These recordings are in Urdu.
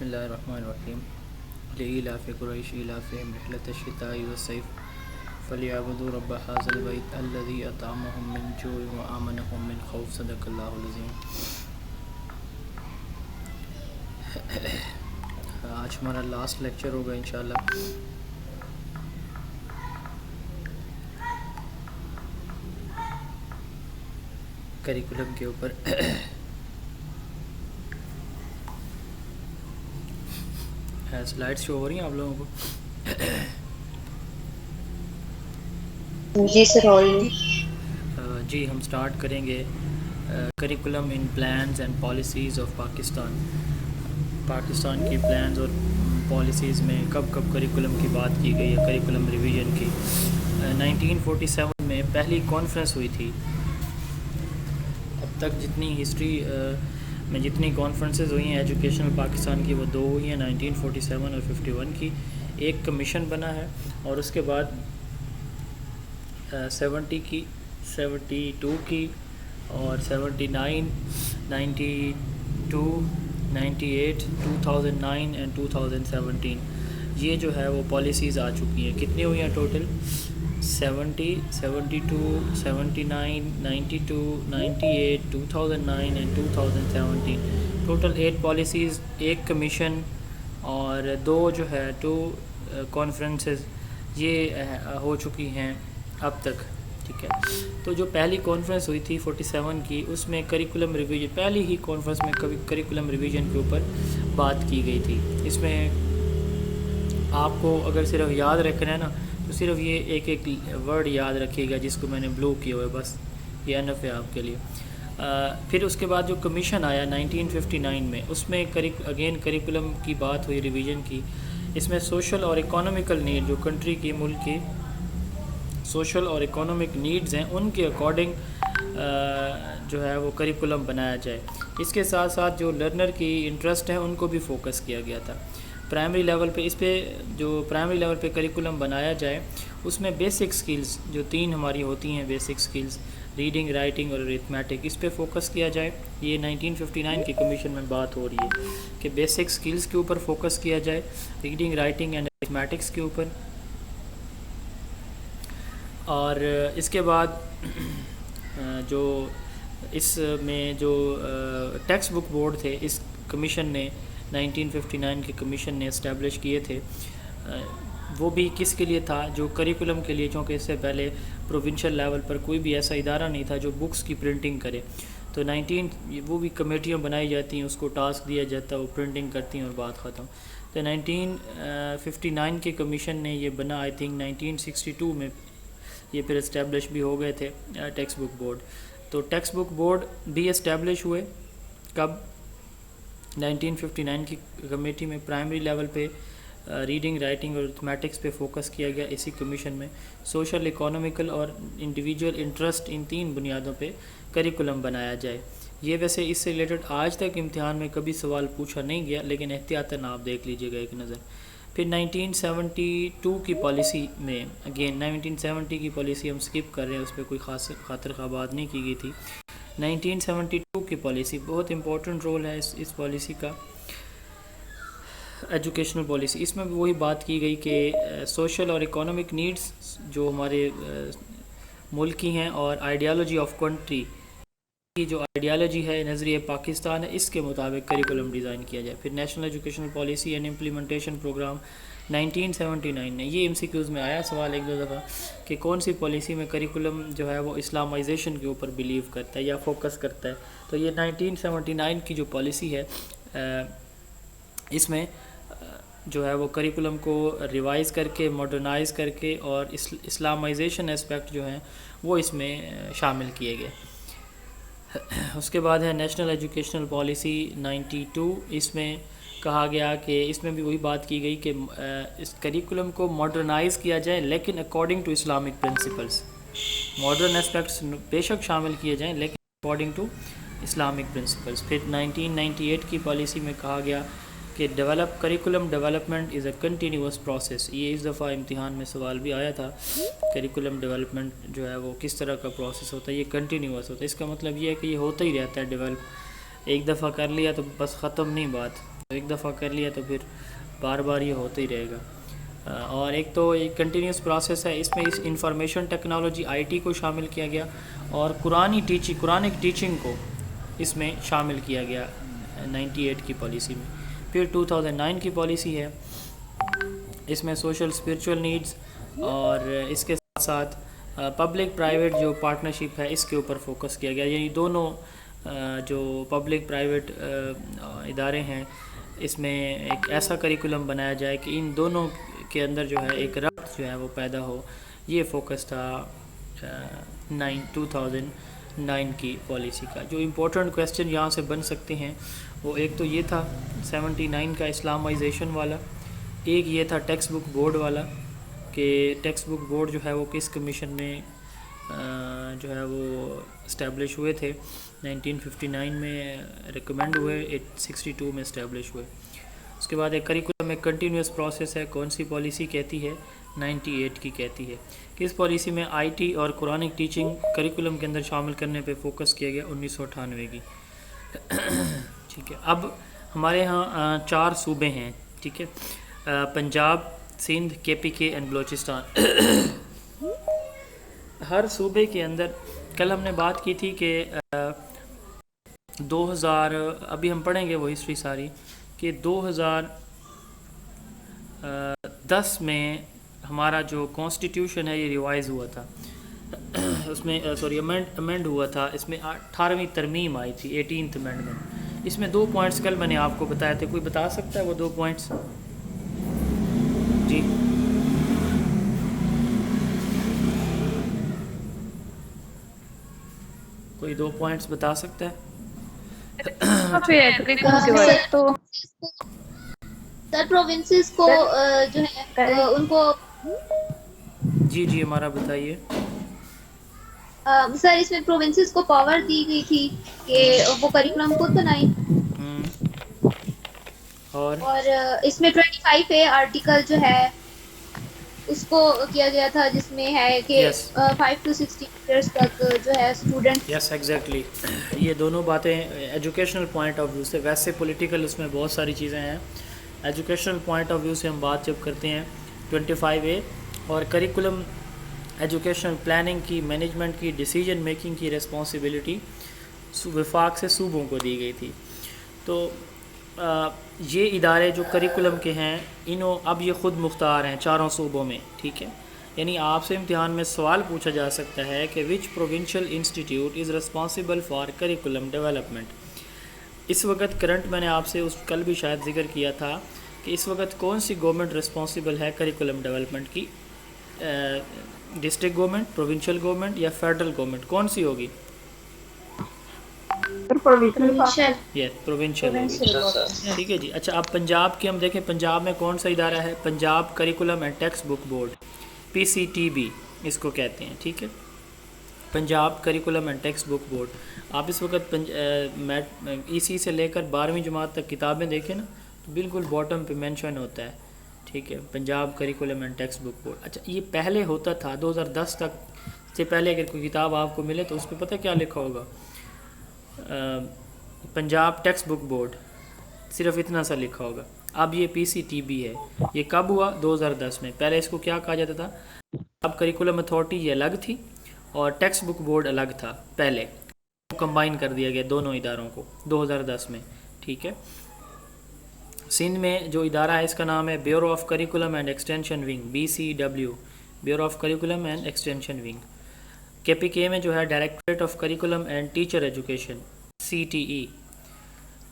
اللہ الرحمن الرحیم لإیلاف قریش ایلافہم رحلۃ الشتاء والصیف فلیعبدوا رب ھذا البیت الذی اطعمهم من جوع وآمنهم من خوف. صدق اللہ العظیم. آج ہمارا لاسٹ لیکچر ہوگا انشاءاللہ. کریکولم کے اوپر. سلائڈ شو ہو رہی ہیں آپ لوگوں کو؟ جی سر. جی ہم سٹارٹ کریں گے curriculum in plans and policies of Pakistan. Pakistan کی پلانز اور پالیسیز میں کب کب کریکولم کی بات کی گئی ہے، کریکولم ریویژن کی. 1947 میں پہلی کانفرنس ہوئی تھی. اب تک جتنی ہسٹری میں جتنی کانفرنسز ہوئی ہیں ایجوکیشنل پاکستان کی، وہ 2 ہوئی ہیں، 1947 اور 51 کی. ایک کمیشن بنا ہے اور اس کے بعد 70 کی، 72 کی اور 79، 92، 98، 2009 اینڈ 2017. یہ جو ہے وہ پالیسیز آ چکی ہیں. کتنی ہوئی ہیں total? 70، 72، 79، 92، 98، 2009 and 2017. Total 8 policies, 1 commission اور 2 جو ہے 2 کانفرنسز یہ ہو چکی ہیں اب تک. ٹھیک ہے. تو جو پہلی کانفرنس ہوئی تھی 47 کی، اس میں کریکولم ریویژن، پہلی ہی کانفرنس میں کریکولم ریویژن کے اوپر بات کی گئی تھی. اس میں آپ کو اگر صرف یاد رکھنا ہے نا، تو صرف یہ ایک ورڈ یاد رکھیے گا جس کو میں نے بلو کیا ہوا ہے، بس یہ انف ہے آپ کے لیے. پھر اس کے بعد جو کمیشن آیا 1959 میں، اس میں اگین کریکولم کی بات ہوئی، ریویژن کی. اس میں سوشل اور اکانومیکل نیڈ، جو کنٹری کی، ملک کی سوشل اور اکانومک نیڈز ہیں، ان کے اکارڈنگ جو ہے وہ کریکولم بنایا جائے. اس کے ساتھ ساتھ جو لرنر کی انٹرسٹ ہیں ان کو بھی فوکس کیا گیا تھا. پرائمری لیول پہ اس پہ جو پرائمری لیول پہ کریکولم بنایا جائے، اس میں بیسک سکلز جو 3 ہماری ہوتی ہیں، بیسک سکلز ریڈنگ، رائٹنگ اور ارتھمیٹک، اس پہ فوکس کیا جائے. یہ 1959 کی کمیشن میں بات ہو رہی ہے کہ بیسک سکلز کے اوپر فوکس کیا جائے، ریڈنگ، رائٹنگ اینڈ ارتھمیٹکس کے اوپر. اور اس کے بعد جو اس میں جو ٹیکسٹ بک بورڈ تھے، اس کمیشن نے 1959 کے کمیشن نے اسٹیبلش کیے تھے، وہ بھی کس کے لیے تھا؟ جو کریکولم کے لیے، چونکہ اس سے پہلے پروونشل لیول پر کوئی بھی ایسا ادارہ نہیں تھا جو بکس کی پرنٹنگ کرے. تو وہ بھی کمیٹیاں بنائی جاتی ہیں، اس کو ٹاسک دیا جاتا ہے، وہ پرنٹنگ کرتی ہیں اور بات ختم. تو 1959 کے کمیشن نے یہ بنا. آئی تھنک 1962 میں یہ پھر اسٹیبلش بھی ہو گئے تھے ٹیکسٹ بک بورڈ. تو ٹیکسٹ بک بورڈ بھی اسٹیبلش ہوئے کب؟ 1959 کی کمیٹی میں. پرائمری لیول پہ ریڈنگ، رائٹنگ اور ارتھمیٹکس پہ فوکس کیا گیا اسی کمیشن میں. سوشل، اکانومیکل اور انڈیویجول انٹرسٹ، ان 3 بنیادوں پہ کریکولم بنایا جائے. یہ ویسے اس سے ریلیٹڈ آج تک امتحان میں کبھی سوال پوچھا نہیں گیا، لیکن احتیاطاً آپ دیکھ لیجئے گا ایک نظر. پھر 1972 کی پالیسی میں، اگین 1970 کی پالیسی ہم سکپ کر رہے ہیں، اس پہ کوئی خاص خاطر خواہ بات نہیں کی گئی تھی. 1972 کی پالیسی بہت امپورٹنٹ رول ہے اس پالیسی کا، ایجوکیشنل پالیسی. اس میں بھی وہی بات کی گئی کہ سوشل اور اکانومک نیڈز جو ہمارے ملک کی ہیں، اور آئیڈیالوجی آف کنٹری کی جو آئیڈیالوجی ہے، نظریہ پاکستان ہے، اس کے مطابق کریکولم ڈیزائن کیا جائے. پھر national educational policy and implementation program 1979 میں. یہ MCQs میں آیا سوال 1-2 دفعہ کہ کون سی پالیسی میں کریکولم جو ہے وہ اسلامائزیشن کے اوپر بلیو کرتا ہے یا فوکس کرتا ہے. تو یہ 1979 کی جو پالیسی ہے، اس میں جو ہے وہ کریکولم کو ریوائز کر کے، ماڈرنائز کر کے، اور اسلامائزیشن اسپیکٹ جو ہیں وہ اس میں شامل کیے گئے. اس کے بعد ہے نیشنل ایجوکیشنل پالیسی 92. اس میں کہا گیا کہ اس میں بھی وہی بات کی گئی کہ اس کریکولم کو ماڈرنائز کیا جائے، لیکن according to Islamic principles. Modern aspects بے شک شامل کیے جائیں، لیکن اکارڈنگ ٹو اسلامک پرنسپلس. پھر 1998 کی پالیسی میں کہا گیا کہ curriculum development is a continuous process. یہ اس دفعہ امتحان میں سوال بھی آیا تھا، کریکولم ڈیولپمنٹ جو ہے وہ کس طرح کا پروسیس ہوتا ہے؟ یہ کنٹینیوس ہوتا ہے. اس کا مطلب یہ ہے کہ یہ ہوتا ہی رہتا ہے ڈیولپ. ایک دفعہ کر لیا تو بس ختم نہیں بات. ایک دفعہ کر لیا تو پھر بار بار یہ ہوتا ہی رہے گا. اور ایک تو ایک کنٹینیوس پروسیس ہے, اس میں اس انفارمیشن ٹیکنالوجی آئی ٹی کو شامل کیا گیا, اور قرآنک ٹیچنگ کو اس میں شامل کیا گیا 98 کی پالیسی میں. پھر 2009 کی پالیسی ہے, اس میں سوشل اسپرچول نیڈز اور اس کے ساتھ ساتھ پبلک پرائیویٹ جو پارٹنرشپ ہے اس کے اوپر فوکس کیا گیا. یعنی دونوں جو پبلک پرائیویٹ ادارے ہیں اس میں ایک ایسا کریکولم بنایا جائے کہ ان دونوں کے اندر جو ہے ایک ربط جو ہے وہ پیدا ہو. یہ فوکس تھا 2009 کی پالیسی کا. جو امپورٹنٹ کویسچن یہاں سے بن سکتے ہیں وہ ایک تو یہ تھا 79 کا اسلامائزیشن والا, ایک یہ تھا ٹیکسٹ بک بورڈ والا کہ ٹیکسٹ بک بورڈ جو ہے وہ کس کمیشن میں جو ہے وہ اسٹیبلش ہوئے تھے. 1959 میں ریکمینڈ ہوئے, 62 میں اسٹیبلش ہوئے. اس کے بعد ایک کریکولم میں کنٹینیوس پروسیس ہے, کون سی پالیسی کہتی ہے 98 کی کہتی ہے کہ اس پالیسی میں آئی ٹی اور قرآنک ٹیچنگ کریکولم کے اندر شامل کرنے پہ فوکس کیا گیا 1998 کی. ٹھیک ہے, اب ہمارے ہاں 4 صوبے ہیں. ٹھیک ہے, پنجاب, سندھ, کے پی کے اینڈ بلوچستان. ہر صوبے کے اندر کل ہم نے بات کی تھی کہ 2000 ابھی ہم پڑھیں گے وہ ہسٹری ساری کہ 2010 میں ہمارا جو کانسٹیٹیوشن ہے یہ ریوائز ہوا تھا. اس میں امینڈ ہوا تھا, اس میں 18ویں ترمیم آئی تھی, 18th امینڈمنٹ. اس میں 2 پوائنٹس کل میں نے آپ کو بتایا تھے, کوئی بتا سکتا ہے وہ 2 پوائنٹس؟ جی کوئی 2 پوائنٹس بتا سکتا ہے؟ سر پروونسز کو جو ہے ان کو جی ہمارا بتائیے. سر اس میں پروونسز کو پاور دی گئی تھی کہ وہ کریکولم خود بنائیں, اور اس میں 25A آرٹیکل جو ہے اس کو کیا گیا تھا جس میں ہے کہ 5 to 16 ایئرس تک جو ہے اسٹوڈنٹ. یس ایگزیکٹلی, یہ دونوں باتیں ایجوکیشنل پوائنٹ آف ویو سے, ویسے پولیٹیکل اس میں بہت ساری چیزیں ہیں, ایجوکیشنل پوائنٹ آف ویو سے ہم بات جب کرتے ہیں 25A اور کریکولم ایجوکیشنل پلاننگ کی, مینجمنٹ کی, ڈیسیجن میکنگ کی رسپانسبلٹی وفاق سے صوبوں کو دی گئی تھی. تو یہ ادارے جو کریکولم کے ہیں اب یہ خود مختار ہیں 4 صوبوں میں. ٹھیک ہے, یعنی آپ سے امتحان میں سوال پوچھا جا سکتا ہے کہ which provincial institute is responsible for curriculum development. اس وقت کرنٹ میں نے آپ سے کل بھی شاید ذکر کیا تھا کہ اس وقت کون سی گورنمنٹ ریسپانسبل ہے کریکولم ڈیولپمنٹ کی, ڈسٹرکٹ گورنمنٹ, پروونشل گورنمنٹ یا فیڈرل گورنمنٹ, کون سی ہوگی؟ پروونشل ہوگی. ٹھیک ہے جی. اچھا, اب پنجاب کی ہم دیکھیں, پنجاب میں کون سا ادارہ ہے؟ Punjab curriculum and text book board, PCTB اس کو کہتے ہیں. ٹھیک ہے, Punjab curriculum and text book board. آپ اس وقت EC سے لے کر 12ویں جماعت تک کتابیں دیکھیں نا تو بالکل باٹم پہ مینشن ہوتا ہے. ٹھیک ہے, Punjab curriculum and text book board. اچھا, یہ پہلے ہوتا تھا 2010 تک سے پہلے اگر کوئی کتاب آپ کو ملے تو اس پہ پتہ کیا لکھا ہوگا؟ پنجاب ٹیکسٹ بک بورڈ, صرف اتنا سا لکھا ہوگا. اب یہ PCTB ہے. یہ کب ہوا؟ 2010 میں. پہلے اس کو کیا کہا جاتا تھا؟ اب کریکولم اتھارٹی یہ الگ تھی اور ٹیکسٹ بک بورڈ الگ تھا. پہلے کمبائن کر دیا گیا دونوں اداروں کو 2010 میں. ٹھیک ہے, سندھ میں جو ادارہ ہے اس کا نام ہے bureau of curriculum and extension wing, BCW, bureau of curriculum and extension wing. KPK میں جو ہے directorate of curriculum and teacher education, CTE.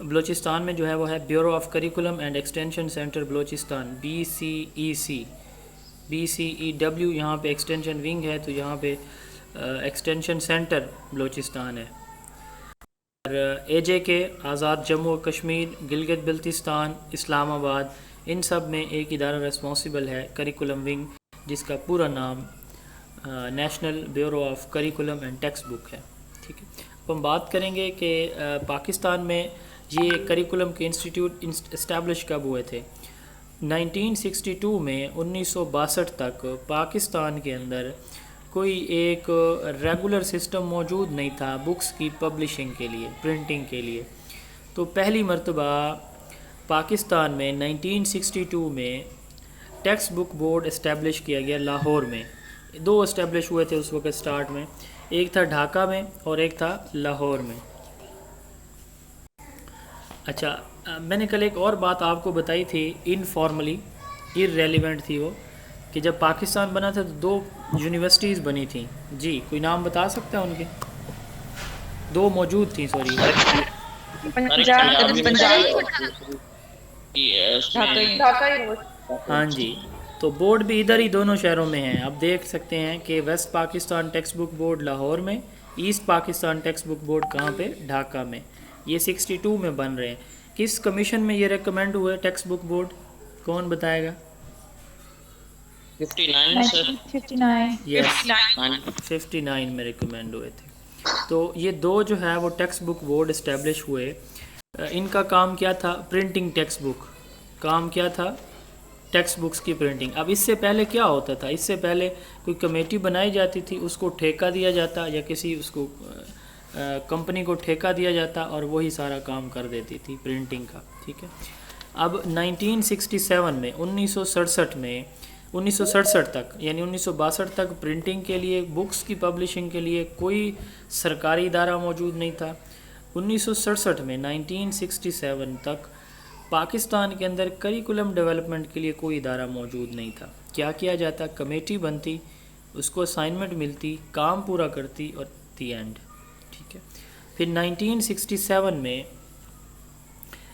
Balochistan میں جو ہے وہ ہے bureau of curriculum and extension centre Balochistan, BCEC. BCEW یہاں پہ ایکسٹینشن ونگ ہے, تو یہاں پہ ایکسٹینشن سینٹر بلوچستان ہے. اور AJK آزاد جموں و کشمیر, گلگت بلتستان, اسلام آباد, ان سب میں ایک ادارہ رسپانسبل ہے کریکولم ونگ جس کا پورا نام national bureau of curriculum and text بک ہے. ٹھیک ہے, اب ہم بات کریں گے کہ پاکستان میں یہ کریکولم کے انسٹیٹیوٹ اسٹیبلش کب ہوئے تھے. 1962 میں 1962 تک پاکستان کے اندر کوئی ایک ریگولر سسٹم موجود نہیں تھا بکس کی پبلشنگ کے لیے, پرنٹنگ کے لیے. تو پہلی مرتبہ پاکستان میں 1962 میں ٹیکسٹ بک بورڈ اسٹیبلش کیا گیا لاہور میں. 2 اسٹیبلش ہوئے تھے اس وقت سٹارٹ میں, ایک تھا ڈھاکہ میں اور ایک تھا لاہور میں. اچھا میں نے کل ایک اور بات آپ کو بتائی تھی انفارملی, irrelevant تھی وہ, کہ جب پاکستان بنا تھا تو 2 یونیورسٹیز بنی تھیں. جی کوئی نام بتا سکتا ہے ان کے؟ 2 موجود تھیں, سوری. ہاں جی, تو بورڈ بھی ادھر ہی دونوں شہروں میں ہیں. آپ دیکھ سکتے ہیں کہ West Pakistan text book board Lahore میں, East Pakistan text book board کہاں پہ؟ ڈھاکہ میں. یہ 62 میں بن رہے ہیں. کس کمیشن میں یہ ریکمینڈ ہوئے ٹیکسٹ بک بورڈ؟ کون بتائے گا؟ 59 میں ریکمینڈ ہوئے تھے. تو یہ 2 جو ہے وہ ٹیکسٹ بک بورڈ اسٹیبلش ہوئے. ان کا کام کیا تھا؟ Printing text book. کام کیا تھا؟ ٹیکسٹ بکس کی پرنٹنگ. اب اس سے پہلے کیا ہوتا تھا؟ اس سے پہلے کوئی کمیٹی بنائی جاتی تھی, اس کو ٹھیکہ دیا جاتا, یا کسی اس کو کمپنی کو ٹھیکہ دیا جاتا اور وہی سارا کام کر دیتی تھی پرنٹنگ کا. ٹھیک ہے. اب 1967 میں 1967 میں 1967 تک یعنی 1962 تک پرنٹنگ کے لیے, بکس کی پبلشنگ کے لیے کوئی سرکاری ادارہ موجود نہیں تھا. 1967 میں 1967 تک پاکستان کے اندر کریکولم ڈیولپمنٹ کے لیے کوئی ادارہ موجود نہیں تھا. کیا کیا جاتا؟ کمیٹی بنتی, اس کو اسائنمنٹ ملتی, کام پورا کرتی اور دی اینڈ. ٹھیک ہے. پھر 1967 میں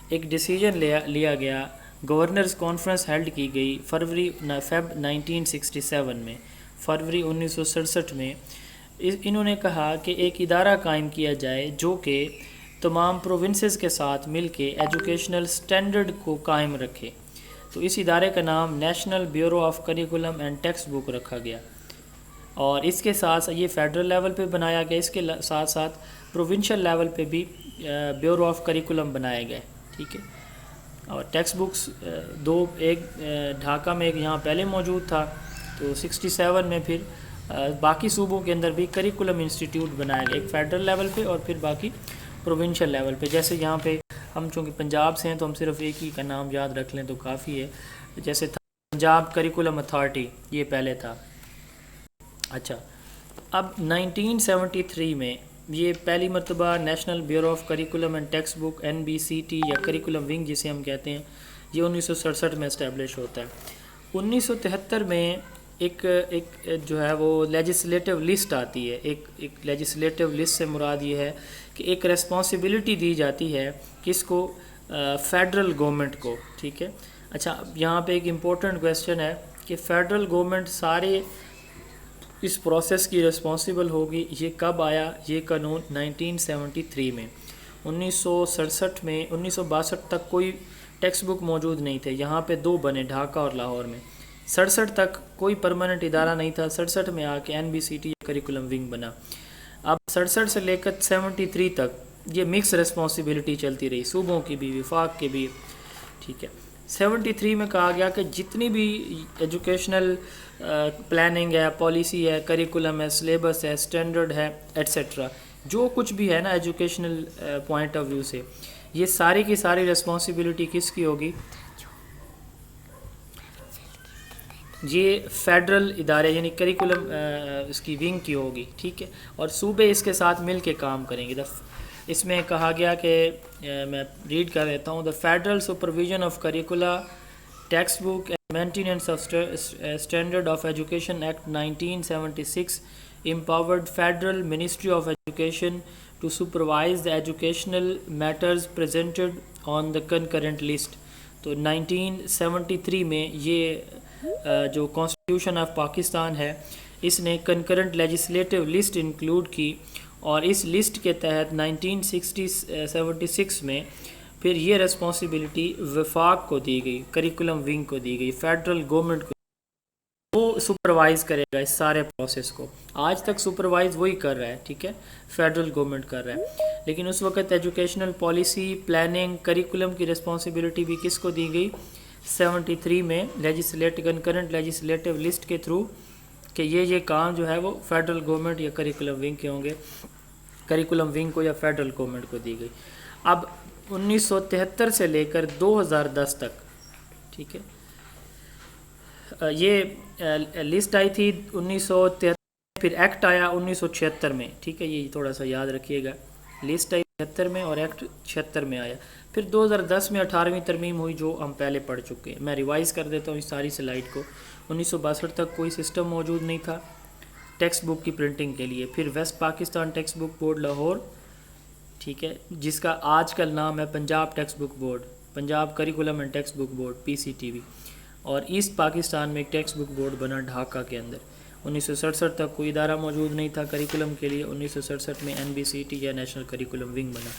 ایک ڈیسیجن لیا گیا, گورنرز کانفرنس ہیلڈ کی گئی فیب 1967 میں, فروری 1967 میں. انہوں نے کہا کہ ایک ادارہ قائم کیا جائے جو کہ تمام پروونسز کے ساتھ مل کے ایجوکیشنل سٹینڈرڈ کو قائم رکھے. تو اس ادارے کا نام national bureau of curriculum and text بک رکھا گیا. اور اس کے ساتھ یہ فیڈرل لیول پہ بنایا گیا, اس کے ساتھ ساتھ پروونشل لیول پہ بھی بیورو آف کریکولم بنائے گئے. ٹھیک ہے. اور ٹیکسٹ بکس 2, ایک ڈھاکہ میں, ایک یہاں پہلے موجود تھا. تو 67 میں پھر باقی صوبوں کے اندر بھی کریکولم انسٹیٹیوٹ بنایا گیا, ایک فیڈرل لیول پہ اور پھر باقی پروونشل لیول پہ. جیسے یہاں پہ ہم چونکہ پنجاب سے ہیں تو ہم صرف ایک ہی کا نام یاد رکھ لیں تو کافی ہے. جیسے تھا پنجاب کریکولم اتھارٹی, یہ پہلے تھا. اچھا, اب 1973 میں یہ پہلی مرتبہ national bureau of curriculum and text book NBCT یا کریکولم ونگ جسے ہم کہتے ہیں, یہ 1967 میں اسٹیبلش ہوتا ہے. 1973 میں ایک جو ہے وہ لیجسلیٹو لسٹ آتی ہے. ایک لیجسلیٹو لسٹ سے مراد یہ ہے کہ ایک ریسپانسبلٹی دی جاتی ہے کس کو؟ فیڈرل گورنمنٹ کو. ٹھیک ہے. اچھا, یہاں پہ ایک امپورٹنٹ کویسچن ہے کہ فیڈرل گورنمنٹ سارے اس پروسیس کی رسپانسیبل ہوگی. یہ کب آیا یہ قانون؟ 1973 میں. 1967 میں 1962 تک کوئی ٹیکسٹ بک موجود نہیں تھے. یہاں پہ 2 بنے, ڈھاکہ اور لاہور میں. 67 تک کوئی پرماننٹ ادارہ نہیں تھا. 67 میں آ کے NBCT کریکولم ونگ بنا. اب 67 سے لے کر 73 تک یہ مکس رسپانسبلٹی چلتی رہی, صوبوں کی بھی وفاق کے بھی. ٹھیک ہے. 73 میں کہا گیا کہ جتنی بھی ایجوکیشنل پلاننگ ہے, پالیسی ہے, کریکولم ہے, سلیبس ہے, سٹینڈرڈ ہے, ایٹسیٹرا, جو کچھ بھی ہے نا ایجوکیشنل پوائنٹ آف ویو سے, یہ ساری کی ساری رسپانسبلٹی کس کی ہوگی؟ یہ فیڈرل ادارے یعنی کریکولم اس کی ونگ کی ہوگی. ٹھیک ہے. اور صوبے اس کے ساتھ مل کے کام کریں گے. اس میں کہا گیا کہ میں ریڈ کر دیتا ہوں, the federal supervision of curricula text book and maintenance of standard of education act 1976 empowered Federal Ministry of Education to supervise the educational matters presented on the concurrent list. تو 1973 میں یہ جو کانسٹیٹیوشن آف پاکستان ہے اس نے کنکرنٹ لیجسلیٹو لسٹ انکلوڈ کی, اور اس لسٹ کے تحت 1976 میں پھر یہ رسپانسبلٹی وفاق کو دی گئی, کریکولم ونگ کو دی گئی, فیڈرل گورنمنٹ کو. وہ سپروائز کرے گا اس سارے پروسیس کو. آج تک سپروائز وہی کر رہا ہے. ٹھیک ہے, فیڈرل گورنمنٹ کر رہا ہے. لیکن اس وقت ایجوکیشنل پالیسی, پلاننگ, کریکولم کی رسپانسبلٹی بھی کس کو دی گئی؟ 73 میں کنکرنٹ لیجسلیٹو لسٹ کے تھرو, کہ یہ کام جو ہے وہ فیڈرل گورنمنٹ یا کریکولم ونگ کے ہوں گے. کریکولم ونگ کو یا فیڈرل گورنمنٹ کو دی گئی. اب 1973 سے لے کر 2010 تک، ٹھیک ہے. یہ لسٹ آئی تھی 1973، پھر ایکٹ آیا 1976 میں، ٹھیک ہے. یہ تھوڑا سا یاد رکھیے گا، لسٹ آئی 73 میں اور ایکٹ 76 میں آیا. پھر 2010 میں 18ویں ترمیم ہوئی جو ہم پہلے پڑھ چکے ہیں. میں ریوائز کر دیتا ہوں اس ساری سلائڈ کو. 1962 تک کوئی سسٹم موجود نہیں تھا ٹیکسٹ بک کی پرنٹنگ کے لیے. پھر West Pakistan text book board Lahore, ٹھیک ہے، جس کا آج کل نام ہے Punjab text book board, Punjab curriculum and text book board PCTB. اور ایسٹ پاکستان میں ایک ٹیکسٹ بک بورڈ بنا ڈھاکہ کے اندر. 1967 تک کوئی ادارہ موجود نہیں تھا کریکولم کے لیے. 1967 میں NBCT یا نیشنل کریکولم ونگ بنا.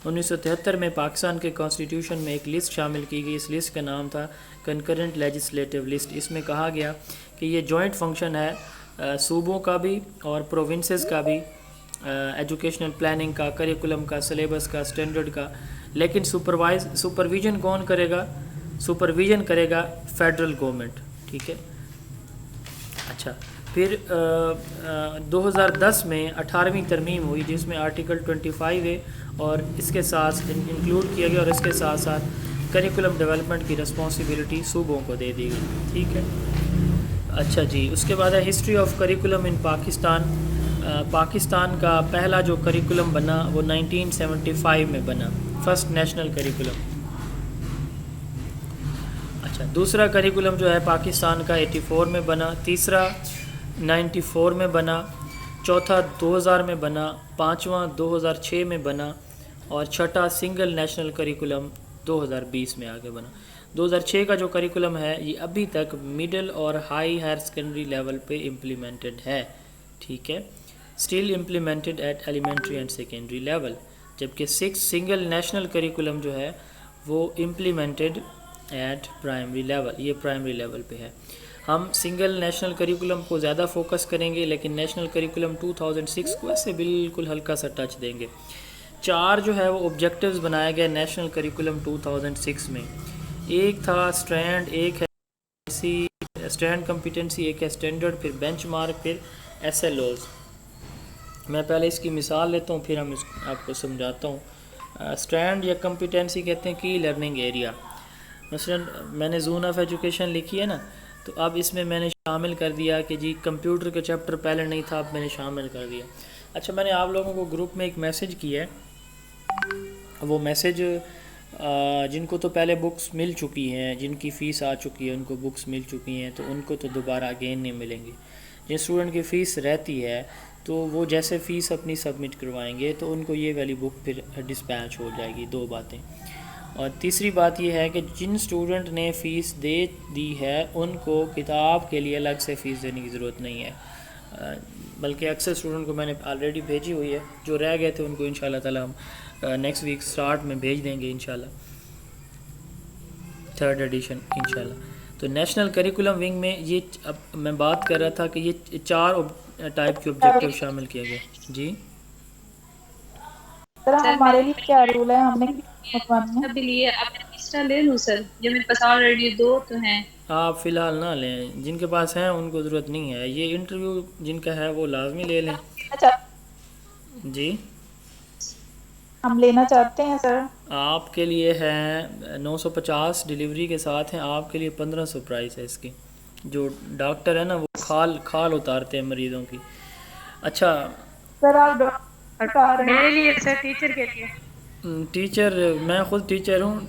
1973 میں پاکستان کے کانسٹیٹیوشن میں ایک لسٹ شامل کی گئی. اس لسٹ کا نام تھا کنکرنٹ لیجسلیٹو لسٹ. اس میں کہا گیا کہ یہ جوائنٹ فنکشن ہے صوبوں کا بھی اور پروونسز کا بھی، ایجوکیشنل پلاننگ کا، کریکولم کا، سلیبس کا، سٹینڈرڈ کا. لیکن سپرویژن کون کرے گا؟ سپرویژن کرے گا فیڈرل گورنمنٹ، ٹھیک ہے. اچھا، پھر 2010 میں 18ویں ترمیم ہوئی جس میں آرٹیکل 25 ہے اور اس کے ساتھ انکلوڈ کیا گیا، اور اس کے ساتھ ساتھ کریکولم ڈیولپمنٹ کی رسپانسبلٹی صوبوں کو دے دی گئی، ٹھیک ہے. اچھا جی، اس کے بعد ہے ہسٹری آف کریکولم ان پاکستان. پاکستان کا پہلا جو کریکولم بنا وہ 1975 میں بنا، فرسٹ نیشنل کریکولم. اچھا، دوسرا کریکولم جو ہے پاکستان کا 84 میں بنا، تیسرا 94 میں بنا، چوتھا 2000 میں بنا، پانچواں 2006 میں بنا، اور چھٹا سنگل نیشنل کریکولم 2020 میں آگے بنا. 2006 کا جو کریکولم ہے یہ ابھی تک مڈل اور ہائی ہائر سیکنڈری لیول پہ امپلیمنٹڈ ہے، ٹھیک ہے، still implemented at elementary and secondary level. جبکہ سنگل نیشنل کریکولم جو ہے وہ امپلیمنٹڈ ایٹ پرائمری لیول، یہ پرائمری لیول پہ ہے. ہم سنگل نیشنل کریکولم کو زیادہ فوکس کریں گے، لیکن نیشنل کریکولم 2006 کو ایسے بالکل ہلکا سا ٹچ دیں گے. 4 جو ہے وہ آبجیکٹیوز بنائے گئے نیشنل کریکولم 2006 میں. ایک تھا اسٹرینڈ، ایک ہے اسٹرینڈ کمپیٹنسی، ایک ہے اسٹینڈرڈ، پھر بینچ مارک، پھر SLOs. میں پہلے اس کی مثال لیتا ہوں پھر ہم اس آپ کو سمجھاتا ہوں. اسٹرینڈ یا کمپیٹنسی کہتے ہیں کی لرننگ ایریا. مثلا میں نے زون آف ایجوکیشن لکھی ہے نا، تو اب اس میں نے شامل کر دیا کہ جی کمپیوٹر کا چیپٹر پہلے نہیں تھا، اب میں نے شامل کر دیا. اچھا، میں نے آپ لوگوں کو گروپ میں ایک میسیج کیا ہے، وہ میسیج جن کو تو پہلے بکس مل چکی ہیں، جن کی فیس آ چکی ہے، ان کو بکس مل چکی ہیں، تو ان کو تو دوبارہ اگین نہیں ملیں گے. جن اسٹوڈنٹ کی فیس رہتی ہے تو وہ جیسے فیس اپنی سبمٹ کروائیں گے تو ان کو یہ والی بک پھر ڈسپیچ ہو جائے گی. 2 باتیں. اور تیسری بات یہ ہے کہ جن اسٹوڈنٹ نے فیس دے دی ہے ان کو کتاب کے لیے الگ سے فیس دینے کی ضرورت نہیں ہے، بلکہ اکثر اسٹوڈنٹ کو میں نے آلریڈی بھیجی ہوئی ہے. جو رہ گئے تھے ان کو انشاءاللہ تعالی ہم نیکسٹ ویک سٹارٹ میں بھیج دیں گے انشاءاللہ، 3rd ایڈیشن انشاءاللہ. تو نیشنل کریکولم ونگ میں یہ اب میں بات کر رہا تھا کہ یہ 4 ٹائپ کے آبجیکٹیو شامل کیا گئے. جی سر ہمارے لیے کیا رول ہے؟ ہم نے ابھی لیے آپ نے تیسرا لے لوں سر، جو میرے پاس آلریڈی 2 تو ہیں. آپ فی الحال نہ لیں، جن کے پاس ہیں ان کو ضرورت نہیں ہے. یہ انٹرویو جن کا ہے وہ لازمی لے لیں. جی ہم لینا چاہتے ہیں سر. آپ کے لیے ہے 950 ڈیلیوری کے ساتھ ہیں، آپ کے لیے 1500 پرائس ہے اس کی. جو ڈاکٹر ہے نا وہ کھال اتارتے ہیں مریضوں کی. اچھا سر آپ میرے لیے سر ٹیچر کے لیے. ٹیچر میں خود ٹیچر ہوں.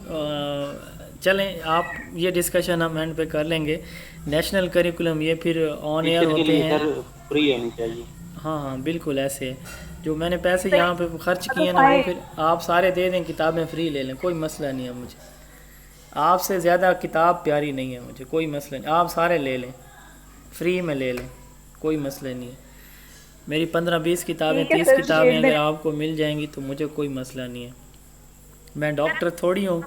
چلیں آپ یہ ڈسکشن ہم اینڈ پہ کر لیں گے. نیشنل کریکولم یہ پھر آن ایئر ہوتے ہیں. فری ہونی چاہیے. ہاں بالکل ایسے جو میں نے پیسے یہاں پہ خرچ کیے نا وہ پھر آپ سارے دے دیں، کتابیں فری لے لیں، کوئی مسئلہ نہیں ہے مجھے. آپ سے زیادہ کتاب پیاری نہیں ہے مجھے، کوئی مسئلہ نہیں. آپ سارے لے لیں، فری میں لے لیں، کوئی مسئلہ نہیں ہے. میری 15-20 کتابیں 30 کتابیں اگر آپ کو مل جائیں گی تو مجھے کوئی مسئلہ نہیں ہے. میں ڈاکٹر تھوڑی ہوں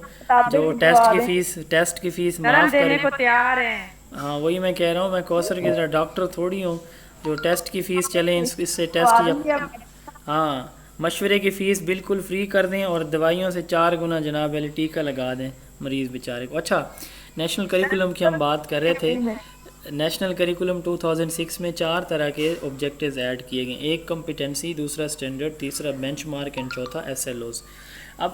جو ٹیسٹ کی فیس معاف کریں. ہاں وہی میں کہہ رہا ہوں، میں کوثر کی طرح ڈاکٹر تھوڑی ہوں جو ٹیسٹ کی فیس چلیں اس سے ٹیسٹ یا ہاں مشورے کی فیس بالکل فری کر دیں اور دوائیوں سے 4 گنا جناب علی ٹیکہ لگا دیں مریض بیچارے کو. اچھا، نیشنل کریکولم کی ہم بات کر رہے تھے. نیشنل کریکولم 2006 میں 4 طرح کے آبجیکٹیوز ایڈ کیے گئے. ایک کمپیٹنسی، دوسرا اسٹینڈرڈ، تیسرا بینچ مارک اینڈ چوتھا SLOs. اب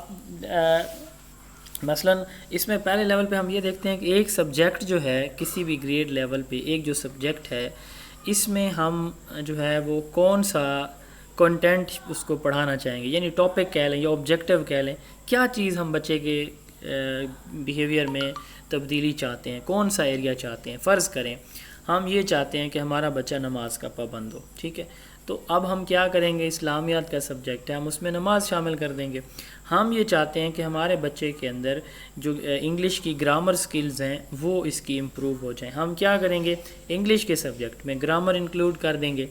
مثلاً اس میں پہلے لیول پہ ہم یہ دیکھتے ہیں کہ ایک سبجیکٹ جو ہے کسی بھی گریڈ لیول پہ ایک جو سبجیکٹ ہے اس میں ہم جو ہے وہ کون سا کنٹینٹ اس کو پڑھانا چاہیں گے، یعنی ٹاپک کہہ لیں یا آبجیکٹیو کہہ لیں، کیا چیز ہم بچے کے بیہیویئر میں تبدیلی چاہتے ہیں، کون سا ایریا چاہتے ہیں۔ فرض کریں ہم یہ چاہتے ہیں کہ ہمارا بچہ نماز کا پابند ہو، ٹھیک ہے، تو اب ہم کیا کریں گے، اسلامیات کا سبجیکٹ ہے، ہم اس میں نماز شامل کر دیں گے۔ ہم یہ چاہتے ہیں کہ ہمارے بچے کے اندر جو انگلش کی گرامر سکلز ہیں وہ اس کی امپروو ہو جائیں، ہم کیا کریں گے، انگلش کے سبجیکٹ میں گرامر انکلوڈ کر دیں گے۔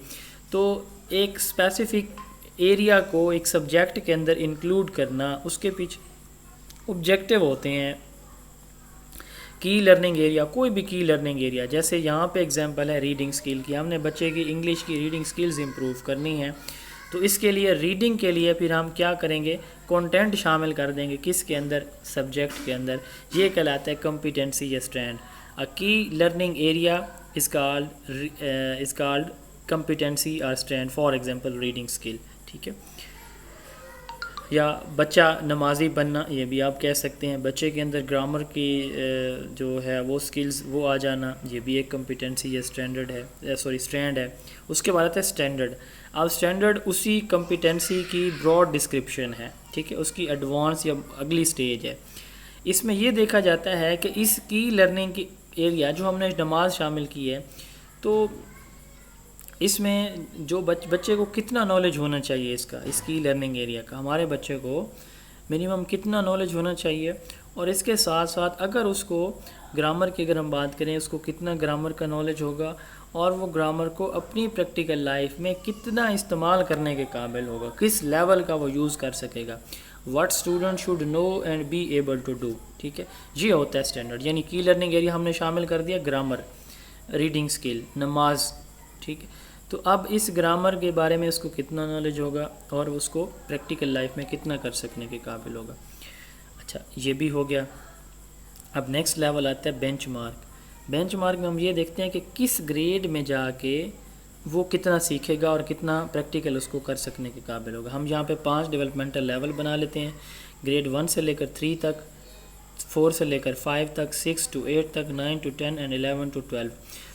تو ایک اسپیسیفک ایریا کو ایک سبجیکٹ کے اندر انکلوڈ کرنا، اس کے پیچھے آبجیکٹیو ہوتے ہیں، کی لرننگ ایریا، کوئی بھی کی لرننگ ایریا، جیسے یہاں پہ اگزامپل ہے ریڈنگ سکل کی، ہم نے بچے کی انگلش کی ریڈنگ سکلز امپروو کرنی ہے، تو اس کے لیے ریڈنگ کے لیے پھر ہم کیا کریں گے، کانٹینٹ شامل کر دیں گے، کس کے اندر، سبجیکٹ کے اندر، یہ کہلاتا ہے کمپیٹنسی یا اسٹرینڈ۔ A key learning area is called competency or strand, for example reading skill، ٹھیک ہے۔ یا بچہ نمازی بننا، یہ بھی آپ کہہ سکتے ہیں، بچے کے اندر گرامر کی جو ہے وہ سکلز وہ آ جانا، یہ بھی ایک کمپیٹنسی یا اسٹینڈرڈ ہے، اسٹرینڈ ہے۔ اس کے بعد آتا ہے اسٹینڈرڈ۔ اب اسٹینڈرڈ اسی کمپیٹنسی کی براڈ ڈسکرپشن ہے، ٹھیک ہے، اس کی ایڈوانس یا اگلی سٹیج ہے۔ اس میں یہ دیکھا جاتا ہے کہ اس کی لرننگ کی ایریا جو ہم نے نماز شامل کی ہے، تو اس میں جو بچے کو کتنا نالج ہونا چاہیے اس کی لرننگ ایریا کا، ہمارے بچے کو منیمم کتنا نالج ہونا چاہیے، اور اس کے ساتھ ساتھ اگر اس کو گرامر کی اگر ہم بات کریں، اس کو کتنا گرامر کا نالج ہوگا، اور وہ گرامر کو اپنی پریکٹیکل لائف میں کتنا استعمال کرنے کے قابل ہوگا، کس لیول کا وہ یوز کر سکے گا۔ What student should know and be able to do, ٹھیک ہے، یہ ہوتا ہے اسٹینڈرڈ۔ یعنی کی لرننگ ایریا ہم نے شامل کر دیا گرامر، ریڈنگ سکل، نماز، ٹھیک ہے، تو اب اس گرامر کے بارے میں اس کو کتنا نالج ہوگا اور اس کو پریکٹیکل لائف میں کتنا کر سکنے کے قابل ہوگا۔ اچھا، یہ بھی ہو گیا۔ اب نیکسٹ لیول آتا ہے بینچ مارک۔ بینچ مارک میں ہم یہ دیکھتے ہیں کہ کس گریڈ میں جا کے وہ کتنا سیکھے گا اور کتنا پریکٹیکل اس کو کر سکنے کے قابل ہوگا۔ ہم یہاں پہ 5 ڈیولپمنٹل لیول بنا لیتے ہیں، گریڈ 1 سے لے کر 3 تک، 4 سے لے کر 5 تک، 6 to 8 تک، 9 to 10 اینڈ 11 to 12۔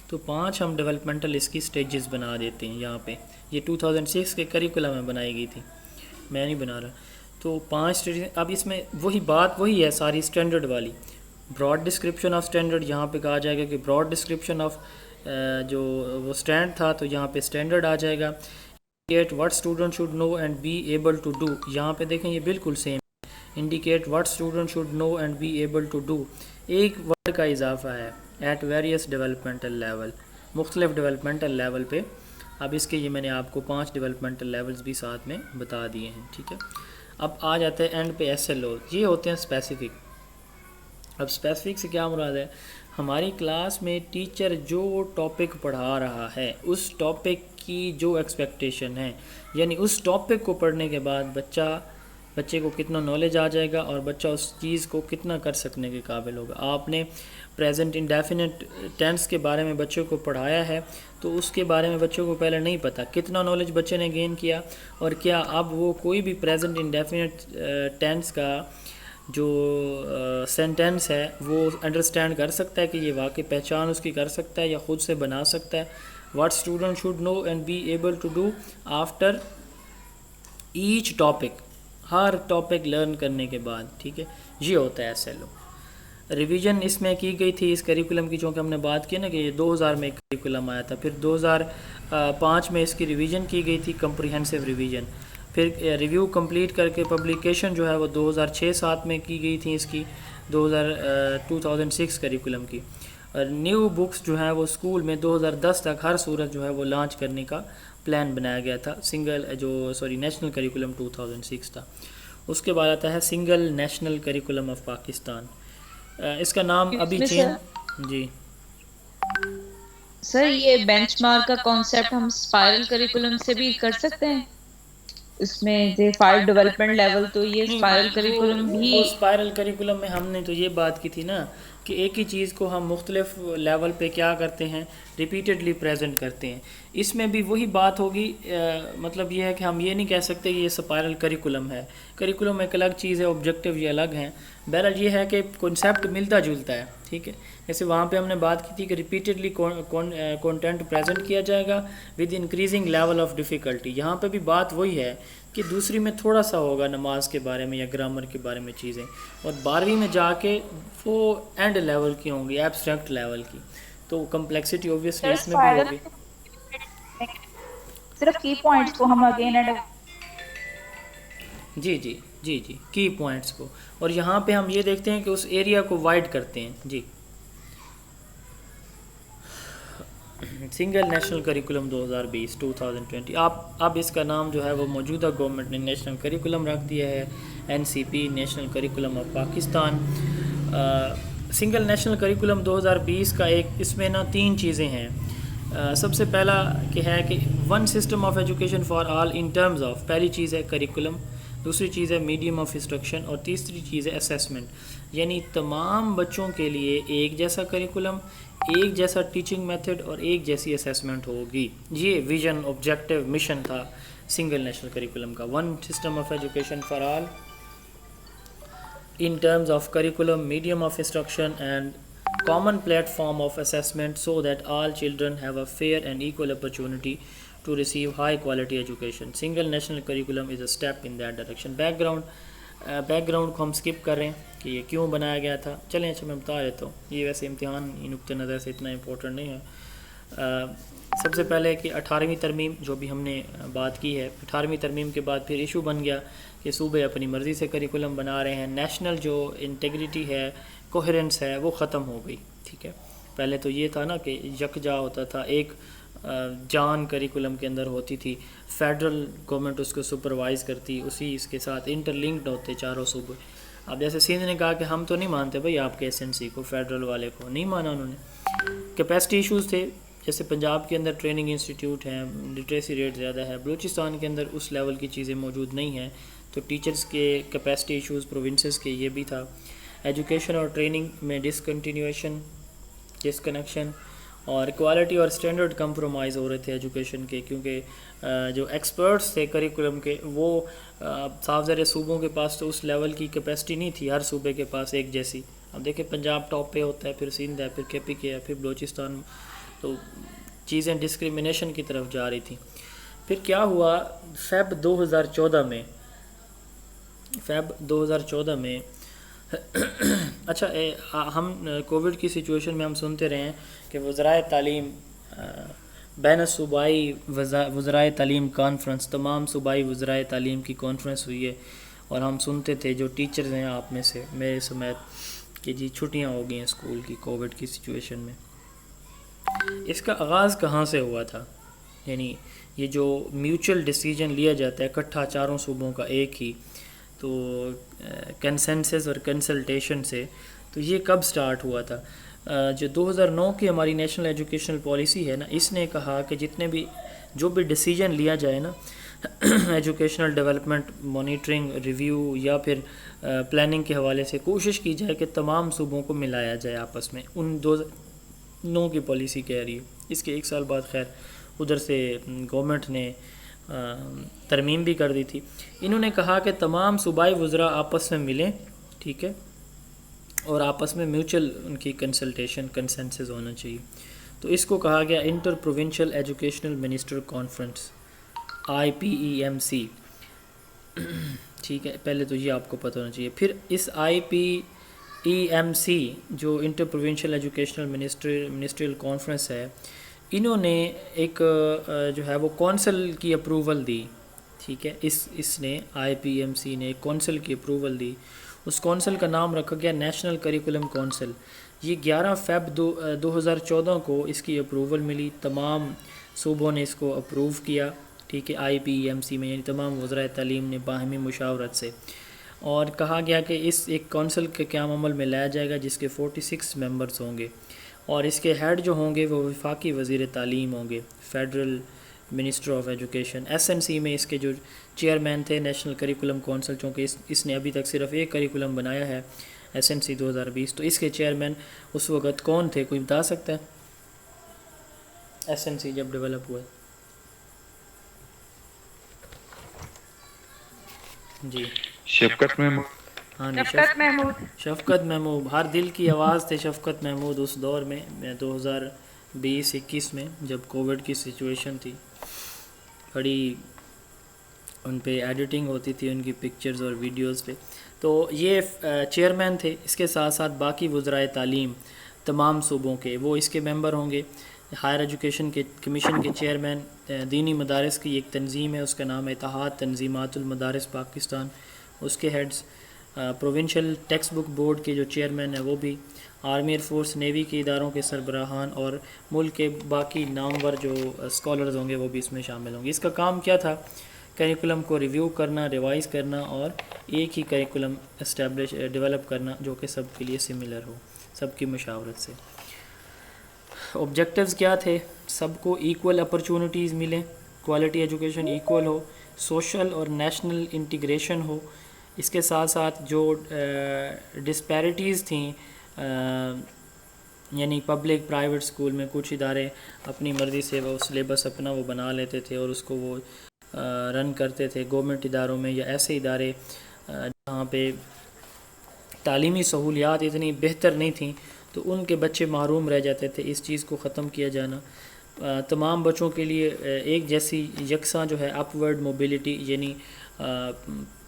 تو 5 ہم ڈیولپمنٹل اس کی سٹیجز بنا دیتے ہیں یہاں پہ۔ یہ 2006 کے کریکولم میں بنائی گئی تھی، میں نہیں بنا رہا۔ تو 5 سٹیجز، اب اس میں وہی بات وہی ہے ساری اسٹینڈرڈ والی، براڈ ڈسکرپشن آف اسٹینڈرڈ، یہاں پہ کہا جائے گا کہ براڈ ڈسکرپشن آف جو وہ اسٹینڈ تھا، تو یہاں پہ اسٹینڈرڈ آ جائے گا۔ Indicate what student should know and be able to do, یہاں پہ دیکھیں یہ بالکل same, indicate what student should know and be able to do, ایک ورڈ کا اضافہ ہے، ایٹ ویریس ڈیولپمنٹل لیول، مختلف ڈیولپمنٹل لیول پہ۔ اب اس کے یہ میں نے آپ کو 5 ڈیولپمنٹل لیولز بھی ساتھ میں بتا دیے ہیں، ٹھیک ہے۔ اب آ جاتے ہیں اینڈ پہ ایس ایل او، یہ ہوتے ہیں اسپیسیفک۔ اب اسپیسیفک سے کیا مراد ہے، ہماری کلاس میں ٹیچر جو ٹاپک پڑھا رہا ہے اس ٹاپک کی جو ایکسپیکٹیشن ہے، یعنی اس ٹاپک کو پڑھنے کے بعد بچے کو کتنا نالج آ جائے گا اور بچہ اس چیز کو کتنا کر سکنے کے قابل ہوگا۔ آپ نے پریزنٹ انڈیفینٹ ٹینس کے بارے میں بچوں کو پڑھایا ہے، تو اس کے بارے میں بچوں کو پہلے نہیں پتہ، کتنا نالج بچے نے گین کیا، اور کیا اب وہ کوئی بھی پریزنٹ انڈیفینٹ ٹینس کا جو سینٹینس ہے وہ انڈرسٹینڈ کر سکتا ہے کہ یہ واقعی پہچان اس کی کر سکتا ہے یا خود سے بنا سکتا ہے۔ What student should know and be able to do after each topic, ہر ٹاپک لرن کرنے کے بعد، ٹھیک ہے، یہ ہوتا ہے ایس ایل او۔ ریویژن اس میں کی گئی تھی اس کریکولم کی، چونکہ ہم نے بات کی نا کہ یہ 2000 میں ایک کریکولم آیا تھا، پھر 2005 میں اس کی ریویژن کی گئی تھی، کمپریہنسو ریویژن، پھر ریویو کمپلیٹ کر کے پبلیکیشن جو ہے وہ 2006-07 میں کی گئی تھی اس کی، 2006 کریکولم کی، اور نیو بکس جو ہیں وہ اسکول میں 2010 تک ہر صورت جو ہے وہ لانچ کرنے کا پلان بنایا گیا تھا۔ نیشنل کریکولم 2006 تھا۔ اس کے بعد آتا ہے single national curriculum of Pakistan, اس کا نام ابھی چینج، جی سر یہ بینچ مارک کا کانسیپٹ ہم اسپائرل کریکولم سے بھی کر سکتے ہیں؟ اس میں 5 ڈیولپمنٹ لیول، تو یہ اسپائرل کریکولم بھی، اسپائرل کریکولم میں ہم نے تو یہ بات کی تھی نا، کہ ایک ہی چیز کو ہم مختلف لیول پہ کیا کرتے ہیں، ریپیٹڈلی پریزنٹ کرتے ہیں. اس میں بھی وہی بات ہوگی، مطلب یہ ہے کہ ہم یہ نہیں کہہ سکتے کہ یہ سپائرل کریکولم ہے. کریکولم ایک الگ چیز ہے، آبجیکٹیو یہ الگ ہیں. بہرحال یہ ہے کہ کنسیپٹ ملتا جلتا ہے، ٹھیک ہے. جیسے وہاں پہ ہم نے بات کی تھی کہ ریپیٹڈلی کانٹینٹ پریزنٹ کیا جائے گا with increasing level of difficulty. یہاں پہ بھی بات وہی ہے کہ دوسری میں تھوڑا سا ہوگا نماز کے بارے میں یا گرامر کے بارے میں چیزیں، اور 12ویں میں جا کے وہ اینڈ لیول کی ہوں گی، ایبسٹریکٹ لیول کی. تو کمپلیکسٹی اوبویسلی اس میں بھی ہوگی. صرف کی پوائنٹس کو ہم اگین اینڈ جی جی جی جی کی پوائنٹس کو، اور یہاں پہ ہم یہ دیکھتے ہیں کہ اس ایریا کو وائڈ کرتے ہیں. جی سنگل نیشنل کریکولم 2020 اب اس کا نام جو ہے وہ موجودہ گورنمنٹ نے نیشنل کریکولم رکھ دیا ہے، NCP national curriculum of Pakistan. Single national curriculum 2020 کا ایک اس میں 3 چیزیں ہیں. سب سے پہلا کہ ہے کہ one system of education for all in terms of, پہلی چیز ہے کریکولم، دوسری چیز ہے میڈیم آف انسٹرکشن، اور تیسری چیز ہے اسیسمنٹ. یعنی تمام بچوں کے لیے ایک جیسا کریکولم، ایک جیسا ٹیچنگ میتھڈ اور ایک جیسی اسیسمنٹ ہوگی. یہ ویژن، آبجیکٹیو، مشن تھا سنگل نیشنل کریکولم کا. One system of education for all in terms of curriculum, medium of instruction and common platform of assessment so that all children have a fair and equal opportunity to receive high quality education. Single national curriculum is a step in that direction. Back ground کو ہم سکپ کر رہے ہیں کہ یہ کیوں بنایا گیا تھا. چلیں اچھا میں بتا دیتا ہوں. یہ ویسے امتحان نقطۂ نظر سے اتنا امپورٹنٹ نہیں ہے. سب سے پہلے کہ 18ویں ترمیم جو بھی ہم نے بات کی ہے، 18ویں ترمیم کے بعد پھر ایشو بن گیا کہ صوبے اپنی مرضی سے کریکولم بنا رہے ہیں. نیشنل جو انٹیگریٹی ہے، کوہرنس ہے، وہ ختم ہو گئی. ٹھیک ہے، پہلے تو یہ تھا نا کہ یکجا ہوتا تھا، ایک جان کریکولم کے اندر ہوتی تھی، فیڈرل گورنمنٹ اس کو سپروائز کرتی، اسی اس کے ساتھ انٹر لنکڈ ہوتے چاروں صوبے. اب جیسے سندھ نے کہا کہ ہم تو نہیں مانتے بھائی آپ کے SNC کو، فیڈرل والے کو نہیں مانا انہوں نے. کیپیسٹی ایشوز تھے، جیسے پنجاب کے اندر ٹریننگ انسٹیٹیوٹ ہیں، لٹریسی ریٹ زیادہ ہے، بلوچستان کے اندر اس لیول کی چیزیں موجود نہیں ہیں، تو ٹیچرز کے کیپیسٹی ایشوز پروونسز کے یہ بھی تھا. ایجوکیشن اور ٹریننگ میں ڈسکنیکشن اور کوالٹی اور اسٹینڈرڈ کمپرومائز ہو رہے تھے ایجوکیشن کے، کیونکہ جو ایکسپرٹس تھے کریکولم کے وہ صاف ظاہر صوبوں کے پاس تو اس لیول کی کیپیسٹی نہیں تھی، ہر صوبے کے پاس ایک جیسی. اب دیکھیں پنجاب ٹاپ پہ ہوتا ہے، پھر سندھ ہے، پھر KPK ہے، پھر بلوچستان، تو چیزیں ڈسکریمنیشن کی طرف جا رہی تھیں. پھر کیا ہوا فیب 2014 میں اچھا ہم کووڈ کی سچویشن میں ہم سنتے رہے ہیں کہ وزرائے تعلیم، بین صوبائی وزرائے تعلیم کانفرنس، تمام صوبائی وزرائے تعلیم کی کانفرنس ہوئی ہے، اور ہم سنتے تھے جو ٹیچرز ہیں آپ میں سے میرے سمیت کہ جی چھٹیاں ہو گئی ہیں اسکول کی کووڈ کی سچویشن میں. اس کا آغاز کہاں سے ہوا تھا؟ یعنی یہ جو میوچل ڈیسیجن لیا جاتا ہے اکٹھا چاروں صوبوں کا ایک ہی، تو کنسنسس اور کنسلٹیشن سے، تو یہ کب سٹارٹ ہوا تھا؟ جو 2009 کی ہماری نیشنل ایجوکیشنل پالیسی ہے نا، اس نے کہا کہ جو بھی ڈیسیجن لیا جائے نا ایجوکیشنل ڈیولپمنٹ، مانیٹرنگ، ریویو یا پھر پلاننگ کے حوالے سے کوشش کی جائے کہ تمام صوبوں کو ملایا جائے آپس میں. ان 2009 کی پالیسی کہہ رہی ہے. اس کے 1 سال بعد خیر ادھر سے گورنمنٹ نے ترمیم بھی کر دی تھی. انہوں نے کہا کہ تمام صوبائی وزراء آپس میں ملیں، ٹھیک ہے، اور آپس میں میوچل ان کی کنسلٹیشن کنسنسس ہونا چاہیے. تو اس کو کہا گیا inter provincial educational minister conference, IPEMC. ٹھیک ہے، پہلے تو یہ آپ کو پتہ ہونا چاہیے. پھر اس IPEMC جو inter provincial educational ministerial conference ہے، انہوں نے ایک جو ہے وہ کونسل کی اپروول دی. ٹھیک ہے، اس نے IPEMC نے ایک کونسل کی اپروول دی. اس کونسل کا نام رکھا گیا نیشنل کریکولم کونسل. یہ 11 فیب 2014 کو اس کی اپروول ملی. تمام صوبوں نے اس کو اپروو کیا. ٹھیک ہے، IPEMC میں، یعنی تمام وزرائے تعلیم نے باہمی مشاورت سے، اور کہا گیا کہ اس ایک کونسل کے قیام عمل میں لایا جائے گا جس کے 46 ممبرز ہوں گے، اور اس کے ہیڈ جو ہوں گے وہ وفاقی وزیر تعلیم ہوں گے، federal minister of education. SNC میں اس کے جو چیئرمین تھے نیشنل کریکولم کونسل، چونکہ اس نے ابھی تک صرف ایک کریکولم بنایا ہے، SNC 2020. تو اس کے چیئرمین اس وقت کون تھے, کوئی بتا سکتا ہے؟ SNC جب ڈیولپ ہوا ہے. جی شفقت محمود. ہاں جی, شفقت محمود. شفقت محمود, ہر دل کی آواز تھے شفقت محمود اس دور میں 2020-21 میں جب کووڈ کی سچویشن تھی. بڑی ان پہ ایڈیٹنگ ہوتی تھی ان کی پکچرز اور ویڈیوز پہ. تو یہ چیئرمین تھے. اس کے ساتھ ساتھ باقی وزرائے تعلیم تمام صوبوں کے وہ اس کے ممبر ہوں گے. ہائر ایجوکیشن کے کمیشن کے چیئرمین, دینی مدارس کی ایک تنظیم ہے اس کا نام ہے اتحاد تنظیمات المدارس پاکستان, اس کے heads. Provincial text book board کے جو چیئرمین ہیں وہ بھی, آرمی ایئر فورس نیوی کے اداروں کے سربراہان اور ملک کے باقی نامور جو اسکالرز ہوں گے وہ بھی اس میں شامل ہوں گے. اس کا کام کیا تھا؟ کریکولم کو ریویو کرنا, ریوائز کرنا اور ایک ہی کریکولم ڈیولپ کرنا جو کہ سب کے لیے سملر ہو, سب کی مشاورت سے. آبجیکٹیوز کیا تھے؟ سب کو ایکول اپرچونٹیز ملیں, کوالٹی ایجوکیشن ایکول ہو, سوشل اور نیشنل انٹیگریشن ہو. اس کے ساتھ ساتھ جو ڈسپیرٹیز تھیں, یعنی پبلک پرائیویٹ اسکول میں کچھ ادارے اپنی مرضی سے وہ سلیبس اپنا وہ بنا لیتے تھے اور اس کو وہ رن کرتے تھے. گورنمنٹ اداروں میں یا ایسے ادارے جہاں پہ تعلیمی سہولیات اتنی بہتر نہیں تھیں تو ان کے بچے محروم رہ جاتے تھے. اس چیز کو ختم کیا جانا, تمام بچوں کے لیے ایک جیسی یکساں جو ہے اپ ورڈ موبلٹی, یعنی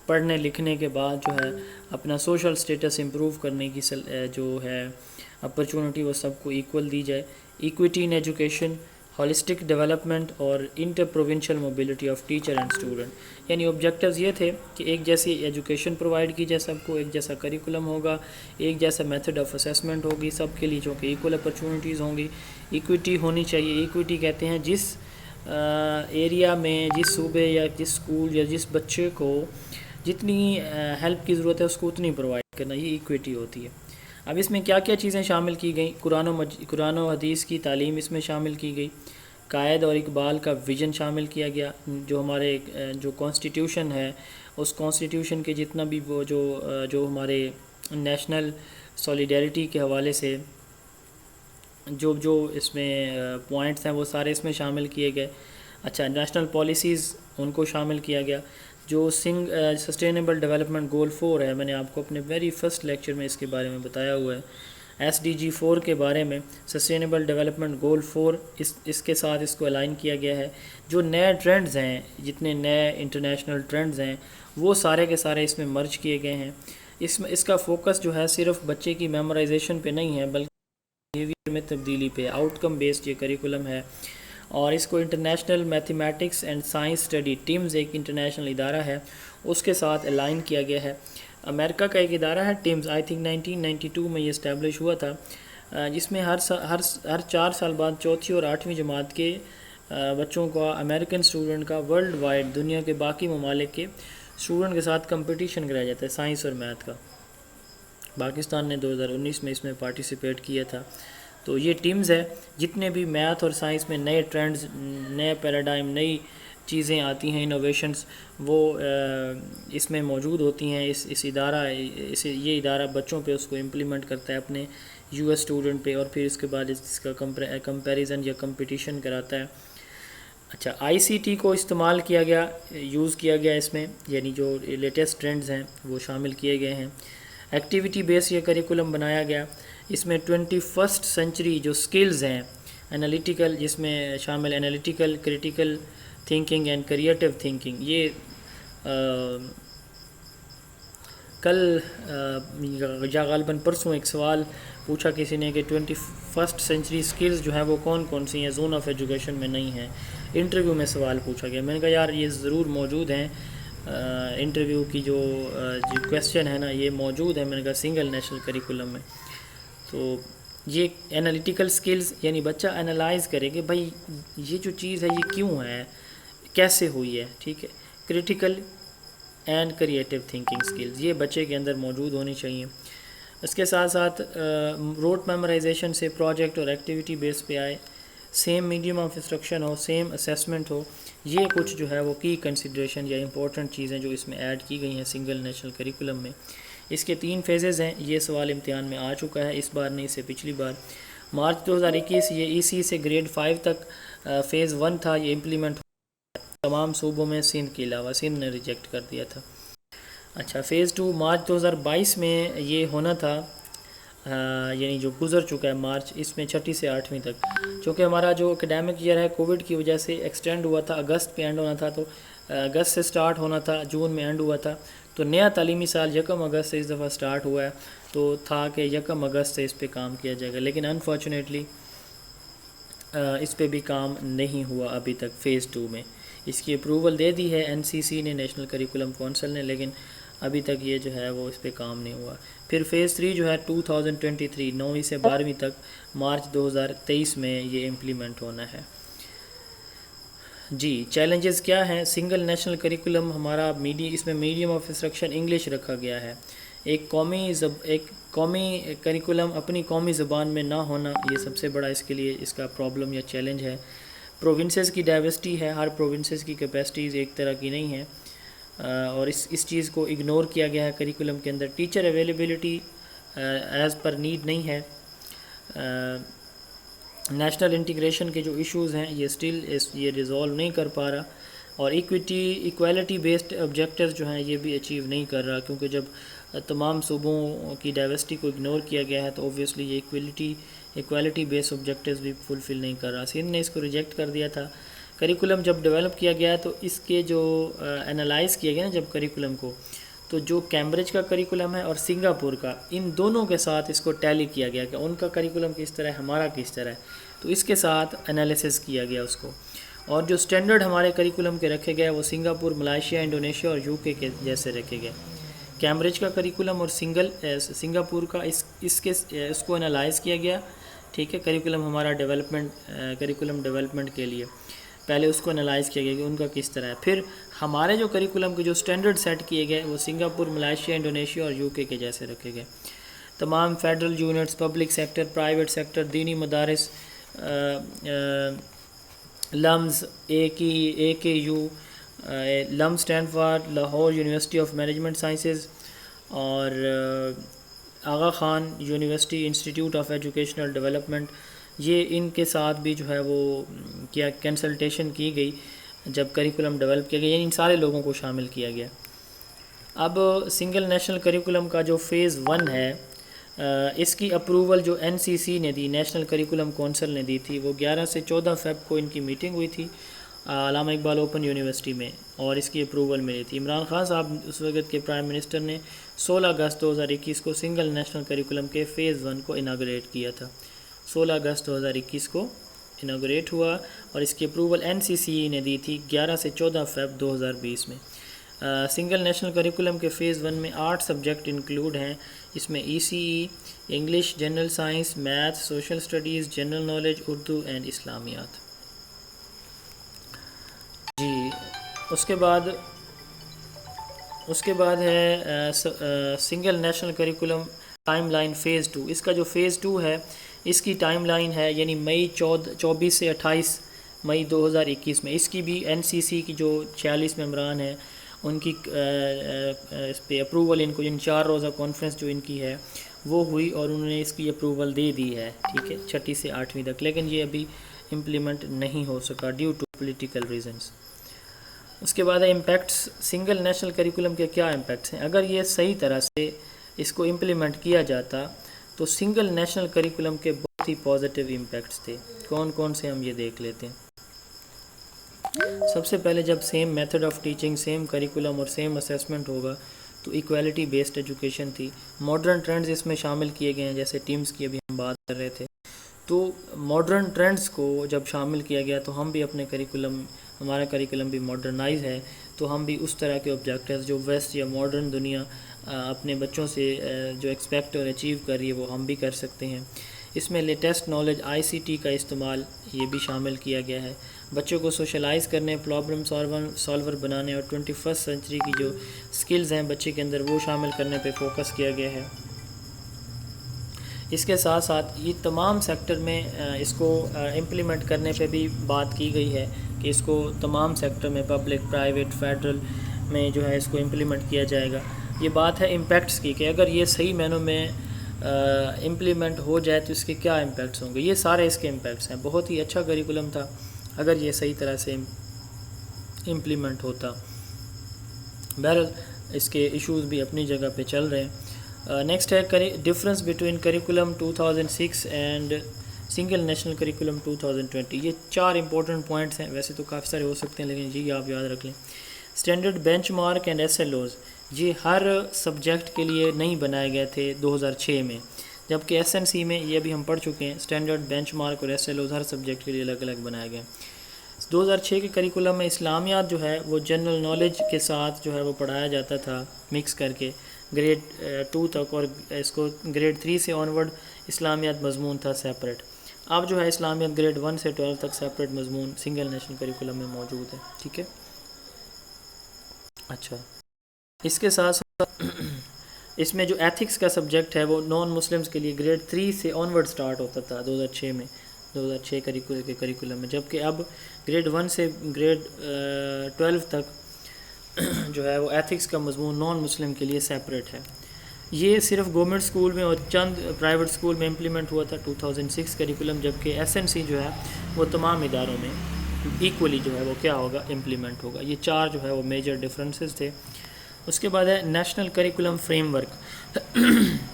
پڑھنے لکھنے کے بعد جو ہے اپنا سوشل سٹیٹس امپروو کرنے کی جو ہے اپرچونٹی وہ سب کو ایکول دی جائے. Equity in education, holistic development اور inter provincial mobility of teacher and student. یعنی آبجیکٹیوز یہ تھے کہ ایک جیسی ایجوکیشن پرووائڈ کی جائے سب کو, ایک جیسا کریکولم ہوگا, ایک جیسا میتھڈ آف اسیسمنٹ ہوگی سب کے لیے جو کہ ایکول اپرچونٹیز ہوں گی. ایکویٹی ہونی چاہیے. ایکویٹی کہتے ہیں جس ایریا میں, جس صوبے یا جس اسکول یا جس بچے کو جتنی ہیلپ کی ضرورت ہے اس کو اتنی پرووائڈ کرنا, یہ ایکویٹی ہوتی ہے. اب اس میں کیا کیا چیزیں شامل کی گئیں؟ قرآن و حدیث کی تعلیم اس میں شامل کی گئی. قائد اور اقبال کا ویژن شامل کیا گیا. جو ہمارے جو کانسٹیٹیوشن ہے اس کانسٹیٹیوشن کے جتنا بھی وہ جو ہمارے نیشنل سولیڈیرٹی کے حوالے سے جو اس میں پوائنٹس ہیں وہ سارے اس میں شامل کیے گئے. اچھا, نیشنل پالیسیز ان کو شامل کیا گیا. جو سسٹینیبل ڈیولپمنٹ گول 4 ہے, میں نے آپ کو اپنے ویری فرسٹ لیکچر میں اس کے بارے میں بتایا ہوا ہے. SDG 4 کے بارے میں, سسٹینیبل ڈیولپمنٹ گول 4, اس کے ساتھ اس کو الائن کیا گیا ہے. جو نئے ٹرینڈز ہیں, جتنے نئے انٹرنیشنل ٹرینڈز ہیں وہ سارے کے سارے اس میں مرج کیے گئے ہیں. اس کا فوکس جو ہے صرف بچے کی میمورائزیشن پہ نہیں ہے بلکہ بیہیویئر میں تبدیلی پہ. آؤٹ کم بیسڈ یہ کریکولم ہے. اور اس کو international mathematics and science study teams, ایک انٹرنیشنل ادارہ ہے, اس کے ساتھ الائن کیا گیا ہے. امریکہ کا ایک ادارہ ہے ٹیمز, آئی تھنک 1992 میں یہ اسٹیبلش ہوا تھا, جس میں ہر 4 سال بعد چوتھی اور 8ویں جماعت کے بچوں کا, امریکن اسٹوڈنٹ کا ورلڈ وائڈ دنیا کے باقی ممالک کے اسٹوڈنٹ کے ساتھ کمپٹیشن کرایا جاتا ہے سائنس اور میتھ کا. پاکستان نے 2019 میں اس میں پارٹیسپیٹ کیا تھا. تو یہ ٹیمز ہے, جتنے بھی میتھ اور سائنس میں نئے ٹرینڈز, نئے پیراڈائم, نئی چیزیں آتی ہیں, انوویشنز, وہ اس میں موجود ہوتی ہیں. یہ ادارہ بچوں پہ اس کو امپلیمنٹ کرتا ہے اپنے US اسٹوڈنٹ پہ, اور پھر اس کے بعد اس کا کمپیریزن یا کمپٹیشن کراتا ہے. اچھا, ICT کو استعمال کیا گیا, یوز کیا گیا اس میں, یعنی جو لیٹسٹ ٹرینڈز ہیں وہ شامل کیے گئے ہیں. ایکٹیویٹی بیس یہ کریکولم بنایا گیا. اس میں 21st سینچری جو سکلز ہیں انالیٹیکل, جس میں شامل analytical, critical thinking and creative thinking. یہ کل یا غالباً پرسوں ایک سوال پوچھا کسی نے کہ 21st سینچری سکلز جو ہیں وہ کون کون سی ہیں, زون آف ایجوکیشن میں نہیں ہیں. انٹرویو میں سوال پوچھا گیا. میں نے کہا یار یہ ضرور موجود ہیں, انٹرویو کی جو کویسچن ہے نا یہ موجود ہے, میں نے کہا سنگل نیشنل کریکولم میں. تو یہ انالیٹیکل سکلز, یعنی بچہ انالائز کرے کہ بھائی یہ جو چیز ہے یہ کیوں ہے, کیسے ہوئی ہے, ٹھیک ہے. Critical and creative thinking skills یہ بچے کے اندر موجود ہونی چاہیے. اس کے ساتھ ساتھ روٹ میمورائزیشن سے پروجیکٹ اور ایکٹیویٹی بیس پہ آئے, سیم میڈیم آف انسٹرکشن ہو, سیم اسیسمنٹ ہو. یہ کچھ جو ہے وہ کی کنسیڈریشن یا امپورٹنٹ چیزیں جو اس میں ایڈ کی گئی ہیں سنگل نیشنل کریکولم میں. اس کے 3 فیزز ہیں. یہ سوال امتحان میں آ چکا ہے، اس بار نہیں، اس سے پچھلی بار. مارچ 2021 یہ ای سی سے گریڈ 5 تک فیز 1 تھا، یہ امپلیمنٹ تمام صوبوں میں، سندھ کے علاوہ. سندھ نے ریجیکٹ کر دیا تھا. اچھا، فیز 2 مارچ 2022 میں یہ ہونا تھا، یعنی جو گزر چکا ہے مارچ، اس میں 6 سے 8ویں تک. چونکہ ہمارا جو اکیڈیمک ایئر ہے کووڈ کی وجہ سے ایکسٹینڈ ہوا تھا، اگست پہ اینڈ ہونا تھا، تو اگست سے سٹارٹ ہونا تھا، جون میں اینڈ ہوا تھا. تو نیا تعلیمی سال 1 اگست سے اس دفعہ سٹارٹ ہوا ہے، تو تھا کہ 1 اگست سے اس پہ کام کیا جائے گا، لیکن انفارچونیٹلی اس پہ بھی کام نہیں ہوا ابھی تک. فیز 2 میں اس کی اپروول دے دی ہے این سی سی نے، نیشنل کریکولم کونسل نے، لیکن ابھی تک یہ جو ہے وہ اس پہ کام نہیں ہوا. پھر فیز 3 جو ہے 2023 9ویں سے 12ویں تک، مارچ 2023 میں یہ امپلیمنٹ ہونا ہے. جی، چیلنجز کیا ہیں؟ سنگل نیشنل کریکولم ہمارا اس میں میڈیم آف انسٹرکشن انگلش رکھا گیا ہے. ایک قومی کریکولم اپنی قومی زبان میں نہ ہونا، یہ سب سے بڑا اس کے لیے اس کا پرابلم یا چیلنج ہے. پروونسز کی ڈائیورسٹی ہے، ہر پروونسز کی کیپیسٹیز ایک طرح کی نہیں ہیں، اور اس چیز کو اگنور کیا گیا ہے کریکولم کے اندر. Teacher availability as per need نہیں ہے. نیشنل انٹیگریشن کے جو ایشوز ہیں یہ ریزالو نہیں کر پا رہا، اور ایکویلٹی بیسڈ آبجیکٹیوز جو ہیں یہ بھی اچیو نہیں کر رہا، کیونکہ جب تمام صوبوں کی ڈائیورسٹی کو اگنور کیا گیا ہے تو اوبویسلی یہ ایکویلٹی بیسڈ آبجیکٹیوز بھی فلفل نہیں کر رہا. سندھ نے اس کو ریجیکٹ کر دیا تھا. کریکولم جب ڈیولپ کیا گیا تو اس کے جو انالائز کیا گیا نا جب کریکولم کو، تو جو کیمبرج کا کریکولم ہے اور سنگاپور کا، ان دونوں کے ساتھ اس کو ٹیلی کیا گیا کہ ان کا کریکولم کس طرح ہے، ہمارا کس طرح ہے، تو اس کے ساتھ انالیسس کیا گیا اس کو. اور جو سٹینڈرڈ ہمارے کریکولم کے رکھے گئے وہ سنگاپور، ملائیشیا، انڈونیشیا اور UK کے جیسے رکھے گئے. کیمبرج کا کریکولم اور سنگاپور کا اس کو انالائز کیا گیا. ٹھیک ہے، کریکولم ہمارا کریکولم ڈیولپمنٹ کے لیے پہلے اس کو انالائز کیا گیا کہ ان کا کس طرح ہے. پھر ہمارے جو کریکولم کے جو سٹینڈرڈ سیٹ کیے گئے وہ سنگاپور، ملائیشیا، انڈونیشیا اور UK کے جیسے رکھے گئے. تمام federal units, public sector, private sector, دینی مدارس، LUMS, AKU، LUMS stand for Lahore university of management sciences, اور Aga Khan university institute of educational development, یہ ان کے ساتھ بھی جو ہے وہ کیا کنسلٹیشن کی گئی جب کریکولم ڈیولپ کیا گیا، یعنی ان سارے لوگوں کو شامل کیا گیا. اب سنگل نیشنل کریکولم کا جو فیز 1 ہے، اس کی اپروول جو NCC نے دی، نیشنل کریکولم کونسل نے دی تھی، وہ 11 سے 14 فیب کو ان کی میٹنگ ہوئی تھی علامہ اقبال اوپن یونیورسٹی میں، اور اس کی اپروول ملی تھی. عمران خان صاحب اس وقت کے پرائم منسٹر نے 16 اگست 2021 کو سنگل نیشنل کریکولم کے فیز 1 کو اناگریٹ کیا تھا. 16 اگست 2021 کو اناگریٹ ہوا، اور اس کی اپروول NCC نے دی تھی 11 سے 14 فیب 2020 میں. سنگل نیشنل کریکولم کے فیز 1 میں 8 سبجیکٹ انکلوڈ ہیں. اس میں ECE، English, general science, math, social studies, general knowledge, Urdu and Islamiyat. جی، اس کے بعد ہے single national curriculum time phase 2. اس کا جو فیز 2 ہے اس کی ٹائم لائن ہے یعنی مئی 24 سے 28 مئی 2021 میں. اس کی بھی NCC کی جو 46 ممبران ہیں ان کی اس پہ اپروول، ان کو ان 4 روزہ کانفرنس جو ان کی ہے وہ ہوئی، اور انہوں نے اس کی اپروول دے دی ہے. ٹھیک ہے، 6 سے 8ویں تک، لیکن یہ ابھی امپلیمنٹ نہیں ہو سکا ڈیو ٹو پولیٹیکل ریزنز. اس کے بعد امپیکٹس. سنگل نیشنل کریکولم کے کیا امپیکٹس ہیں؟ اگر یہ صحیح طرح سے اس کو امپلیمنٹ کیا جاتا تو سنگل نیشنل کریکولم کے بہت ہی پازیٹیو امپیکٹس تھے. کون کون سے ہم یہ دیکھ لیتے ہیں. سب سے پہلے جب same method of teaching, same curriculum اور سیم اسیسمنٹ ہوگا تو ایکویلٹی بیسڈ ایجوکیشن تھی. ماڈرن ٹرینڈز اس میں شامل کیے گئے ہیں، جیسے ٹیمز کی ابھی ہم بات کر رہے تھے. تو ماڈرن ٹرینڈز کو جب شامل کیا گیا تو ہم بھی اپنے ہمارا کریکولم بھی ماڈرنائز ہے، تو ہم بھی اس طرح کے آبجیکٹیوز جو ویسٹ یا ماڈرن دنیا اپنے بچوں سے جو ایکسپیکٹ اور اچیو کر رہی ہے وہ ہم بھی کر سکتے ہیں. اس میں لیٹسٹ نالج، ICT کا استعمال یہ بھی شامل کیا گیا ہے. بچوں کو سوشلائز کرنے، پرابلم سالور بنانے اور 21 سینچری کی جو سکلز ہیں بچے کے اندر وہ شامل کرنے پہ فوکس کیا گیا ہے. اس کے ساتھ ساتھ یہ تمام سیکٹر میں اس کو امپلیمنٹ کرنے پہ بھی بات کی گئی ہے کہ اس کو تمام سیکٹر میں، پبلک، پرائیویٹ، فیڈرل میں جو ہے اس کو امپلیمنٹ کیا جائے گا. یہ بات ہے امپیکٹس کی کہ اگر یہ صحیح معنوں میں امپلیمنٹ ہو جائے تو اس کے کیا امپیکٹس ہوں گے. یہ سارے اس کے امپیکٹس ہیں. بہت ہی اچھا کریکولم تھا اگر یہ صحیح طرح سے امپلیمنٹ ہوتا. بہرحال اس کے ایشوز بھی اپنی جگہ پہ چل رہے ہیں. نیکسٹ ہے difference between curriculum 2006 and single national curriculum 2020. یہ 4 امپورٹنٹ پوائنٹس ہیں. ویسے تو کافی سارے ہو سکتے ہیں لیکن یہ آپ یاد رکھ لیں. Standard bench mark and S L Os یہ ہر سبجیکٹ کے لیے نہیں بنائے گئے تھے 2006 میں، جبکہ ایس این سی میں یہ بھی ہم پڑھ چکے ہیں. اسٹینڈرڈ بینچ مارک اور ایس ایل اوز ہر سبجیکٹ کے لیے الگ الگ بنائے گئے. 2006 کے کریکولم میں اسلامیات جو ہے وہ جنرل نالج کے ساتھ جو ہے وہ پڑھایا جاتا تھا مکس کر کے گریڈ 2 تک، اور اس کو گریڈ 3 سے آنورڈ اسلامیات مضمون تھا سیپریٹ. اب جو ہے اسلامیات گریڈ 1 سے 12 تک سیپریٹ مضمون سنگل نیشنل کریکولم میں موجود ہے. ٹھیک ہے. اچھا، اس کے ساتھ ساتھ اس میں جو ایتھکس کا سبجیکٹ ہے وہ نان مسلمز کے لیے گریڈ 3 سے آنورڈ سٹارٹ ہوتا تھا 2006 میں، 2006 کے کریکولم میں، جبکہ اب گریڈ 1 سے گریڈ 12 تک جو ہے وہ ایتھکس کا مضمون نان مسلم کے لیے سیپریٹ ہے. یہ صرف گورنمنٹ اسکول میں اور چند پرائیویٹ اسکول میں امپلیمنٹ ہوا تھا 2006 کریکولم، جبکہ ایس این سی جو ہے وہ تمام اداروں میں ایکولی جو ہے وہ کیا ہوگا، امپلیمنٹ ہوگا. یہ 4 جو ہے وہ میجر ڈفرینسز تھے. اس کے بعد ہے national curriculum frame work.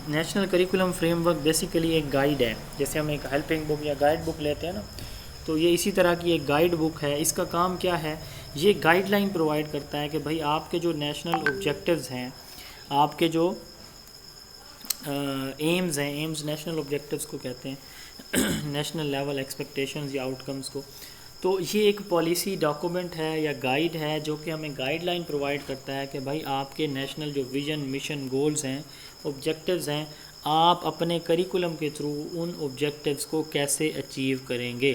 National curriculum frame work basically ایک گائیڈ ہے. جیسے ہم ایک ہیلپنگ بک یا گائیڈ بک لیتے ہیں نا، تو یہ اسی طرح کی ایک گائیڈ بک ہے. اس کا کام کیا ہے؟ یہ گائیڈ لائن پرووائڈ کرتا ہے کہ بھائی آپ کے جو نیشنل آبجیکٹیوز ہیں، آپ کے جو ایمز ہیں، ایمز نیشنل آبجیکٹیوز کو کہتے ہیں، نیشنل لیول ایکسپیکٹیشنز یا آؤٹ کمز کو. تو یہ ایک پالیسی ڈاکومنٹ ہے یا گائیڈ ہے جو کہ ہمیں گائیڈ لائن پرووائڈ کرتا ہے کہ بھائی آپ کے نیشنل جو ویژن، مشن، گولز ہیں، آبجیکٹیوز ہیں، آپ اپنے کریکولم کے تھرو ان آبجیکٹیوز کو کیسے اچیو کریں گے.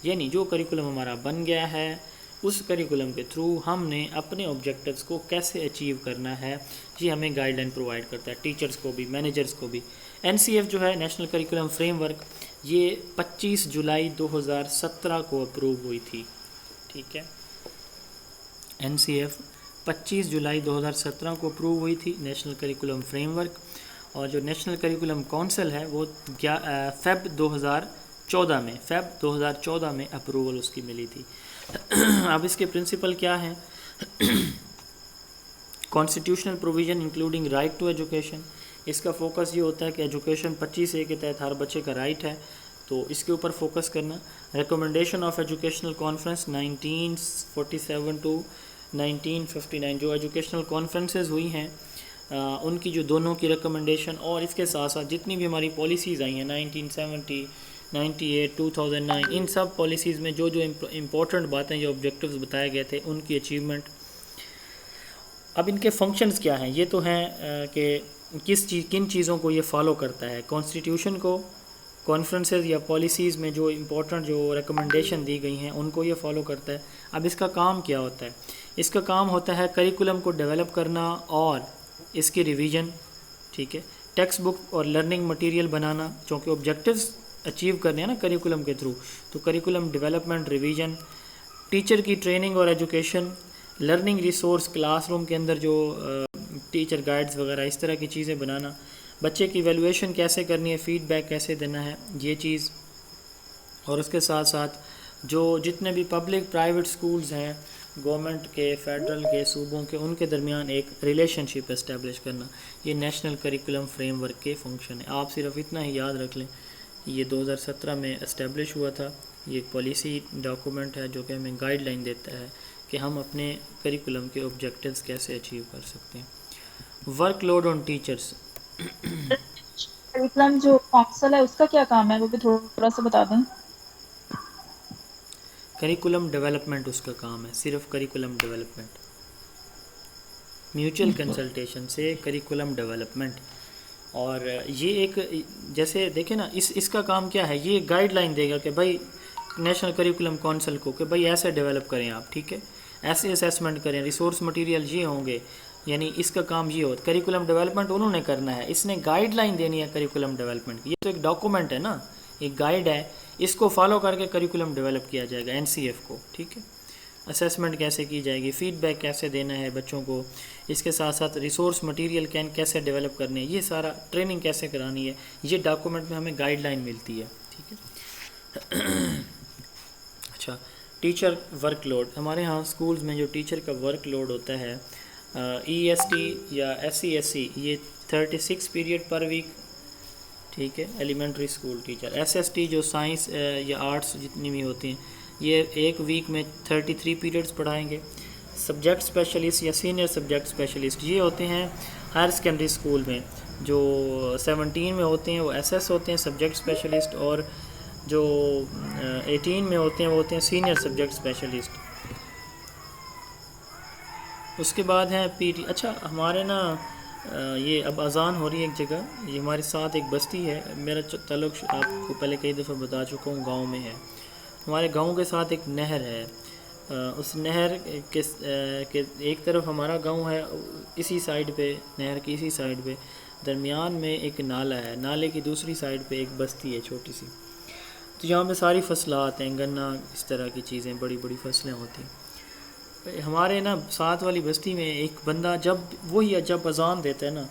یعنی جو کریکولم ہمارا بن گیا ہے اس کریکولم کے تھرو ہم نے اپنے آبجیکٹیوز کو کیسے اچیو کرنا ہے، یہ ہمیں گائیڈ لائن پرووائڈ کرتا ہے، ٹیچرز کو بھی، مینیجرز کو بھی. این سی ایف جو ہے نیشنل کریکولم فریم ورک، یہ 25 جولائی 2017 کو اپروو ہوئی تھی. ٹھیک ہے. این سی ایف 25 جولائی 2017 کو اپروو ہوئی تھی نیشنل کریکولم فریم ورک. اور جو نیشنل کریکولم کونسل ہے وہ فیب 2014 میں اپروول اس کی ملی تھی. اب اس کے پرنسپل کیا ہیں؟ Constitutional provision including right to education. اس کا فوکس یہ ہوتا ہے کہ ایجوکیشن 25A کے تحت ہر بچے کا رائٹ ہے، تو اس کے اوپر فوکس کرنا. Recommendation of educational conference 1947 to 1959، جو ایجوکیشنل کانفرنسز ہوئی ہیں ان کی جو دونوں کی ریکمنڈیشن، اور اس کے ساتھ ساتھ جتنی بھی ہماری پالیسیز آئی ہیں 1970، 98، 2009، ان سب پالیسیز میں جو امپورٹنٹ باتیں، جو آبجیکٹیوز بتائے گئے تھے ان کی اچیومنٹ. اب ان کے فنکشنز کیا ہیں؟ یہ تو ہیں کہ کن چیزوں کو یہ فالو کرتا ہے. کانسٹیٹیوشن کو، کانفرنسز یا پالیسیز میں جو امپورٹنٹ جو ریکمنڈیشن دی گئی ہیں ان کو یہ فالو کرتا ہے. اب اس کا کام کیا ہوتا ہے؟ اس کا کام ہوتا ہے کریکولم کو ڈیولپ کرنا اور اس کی ریویژن. ٹھیک ہے. ٹیکسٹ بک اور لرننگ مٹیریل بنانا، چونکہ آبجیکٹیوز اچیو کرنے ہیں نا کریکولم کے تھرو، تو کریکولم ڈیولپمنٹ، ریویژن، ٹیچر کی ٹریننگ اور education, learning resource class room کے اندر جو ٹیچر گائیڈز وغیرہ اس طرح کی چیزیں بنانا، بچے کی ایویلویشن کیسے کرنی ہے، فیڈ بیک کیسے دینا ہے، یہ چیز. اور اس کے ساتھ ساتھ جو جتنے بھی پبلک پرائیویٹ سکولز ہیں، گورنمنٹ کے، فیڈرل کے، صوبوں کے، ان کے درمیان ایک ریلیشن شپ اسٹیبلش کرنا، یہ نیشنل کریکولم فریم ورک کے فنکشن ہے. آپ صرف اتنا ہی یاد رکھ لیں، یہ 2017 میں اسٹیبلش ہوا تھا. یہ ایک پالیسی ڈاکومنٹ ہے جو کہ ہمیں گائیڈ لائن دیتا ہے کہ ہم اپنے کریکولم کے آبجیکٹیوز کیسے اچیو کر سکتے ہیں. ورک لوڈ آن ٹیچرز. کریکولم جو کونسل ہے اس کا کیا کام ہے وہ بھی تھوڑا سا بتا دیں. کریکولم ڈیولپمنٹ اس کا کام ہے، صرف کریکولم ڈیولپمنٹ، میوچل کنسلٹیشن سے کریکولم ڈیولپمنٹ. اور یہ ایک جیسے دیکھیں نا اس کا کام کیا ہے، یہ گائیڈ لائن دے گا کہ بھائی نیشنل کریکولم کونسل کو کہ بھائی ایسے ڈیولپ کریں آپ. ٹھیک ہے. ایسے اسیسمنٹ کریں، ریسورس مٹیریل یہ ہوں گے، یعنی اس کا کام یہ ہوتا ہے. کریکولم ڈیولپمنٹ انہوں نے کرنا ہے، اس نے گائیڈ لائن دینی ہے کریکولم ڈیولپمنٹ کی. یہ تو ایک ڈاکومنٹ ہے نا، ایک گائیڈ ہے، اس کو فالو کر کے کریکولم ڈیولپ کیا جائے گا این سی ایف کو. ٹھیک ہے. اسیسمنٹ کیسے کی جائے گی، فیڈ بیک کیسے دینا ہے بچوں کو، اس کے ساتھ ساتھ ریسورس مٹیریل کیسے ڈیولپ کرنے ہیں، یہ سارا ٹریننگ کیسے کرانی ہے، یہ ڈاکومنٹ میں ہمیں گائیڈ لائن ملتی ہے. ٹھیک ہے. اچھا، ٹیچر ورک لوڈ. ہمارے ہاں اسکولز میں جو ٹیچر کا ورک لوڈ ہوتا ہے ای ایس ٹی یا ایس سی ایس سی، یہ 36 پیریڈ پر ویک. ٹھیک ہے، elementary school teacher. S S T جو سائنس یا آرٹس جتنی بھی ہوتی ہیں، یہ ایک ویک میں 33 پیریڈز پڑھائیں گے. سبجیکٹ اسپیشلسٹ یا سینئر سبجیکٹ اسپیشلسٹ یہ ہوتے ہیں ہائر سیکنڈری اسکول میں. جو 17 میں ہوتے ہیں وہ ایس ایس ہوتے ہیں سبجیکٹ اسپیشلسٹ، اور جو 18 میں ہوتے ہیں وہ ہوتے ہیں سینئر سبجیکٹ اسپیشلسٹ. اس کے بعد ہیں پی ٹی. اچھا، ہمارے نا یہ اب اذان ہو رہی ہے ایک جگہ، یہ ہمارے ساتھ ایک بستی ہے، میرا تعلق آپ کو پہلے کئی دفعہ بتا چکا ہوں، گاؤں میں ہے. ہمارے گاؤں کے ساتھ ایک نہر ہے، اس نہر کے ایک طرف ہمارا گاؤں ہے، اسی سائیڈ پہ نہر کی اسی سائیڈ پہ درمیان میں ایک نالہ ہے، نالے کی دوسری سائیڈ پہ ایک بستی ہے چھوٹی سی. تو یہاں پہ ساری فصلات ہیں، گنا، اس طرح کی چیزیں، بڑی بڑی فصلیں ہوتی ہیں. ہمارے نا ساتھ والی بستی میں ایک بندہ جب اذان دیتا ہے نا،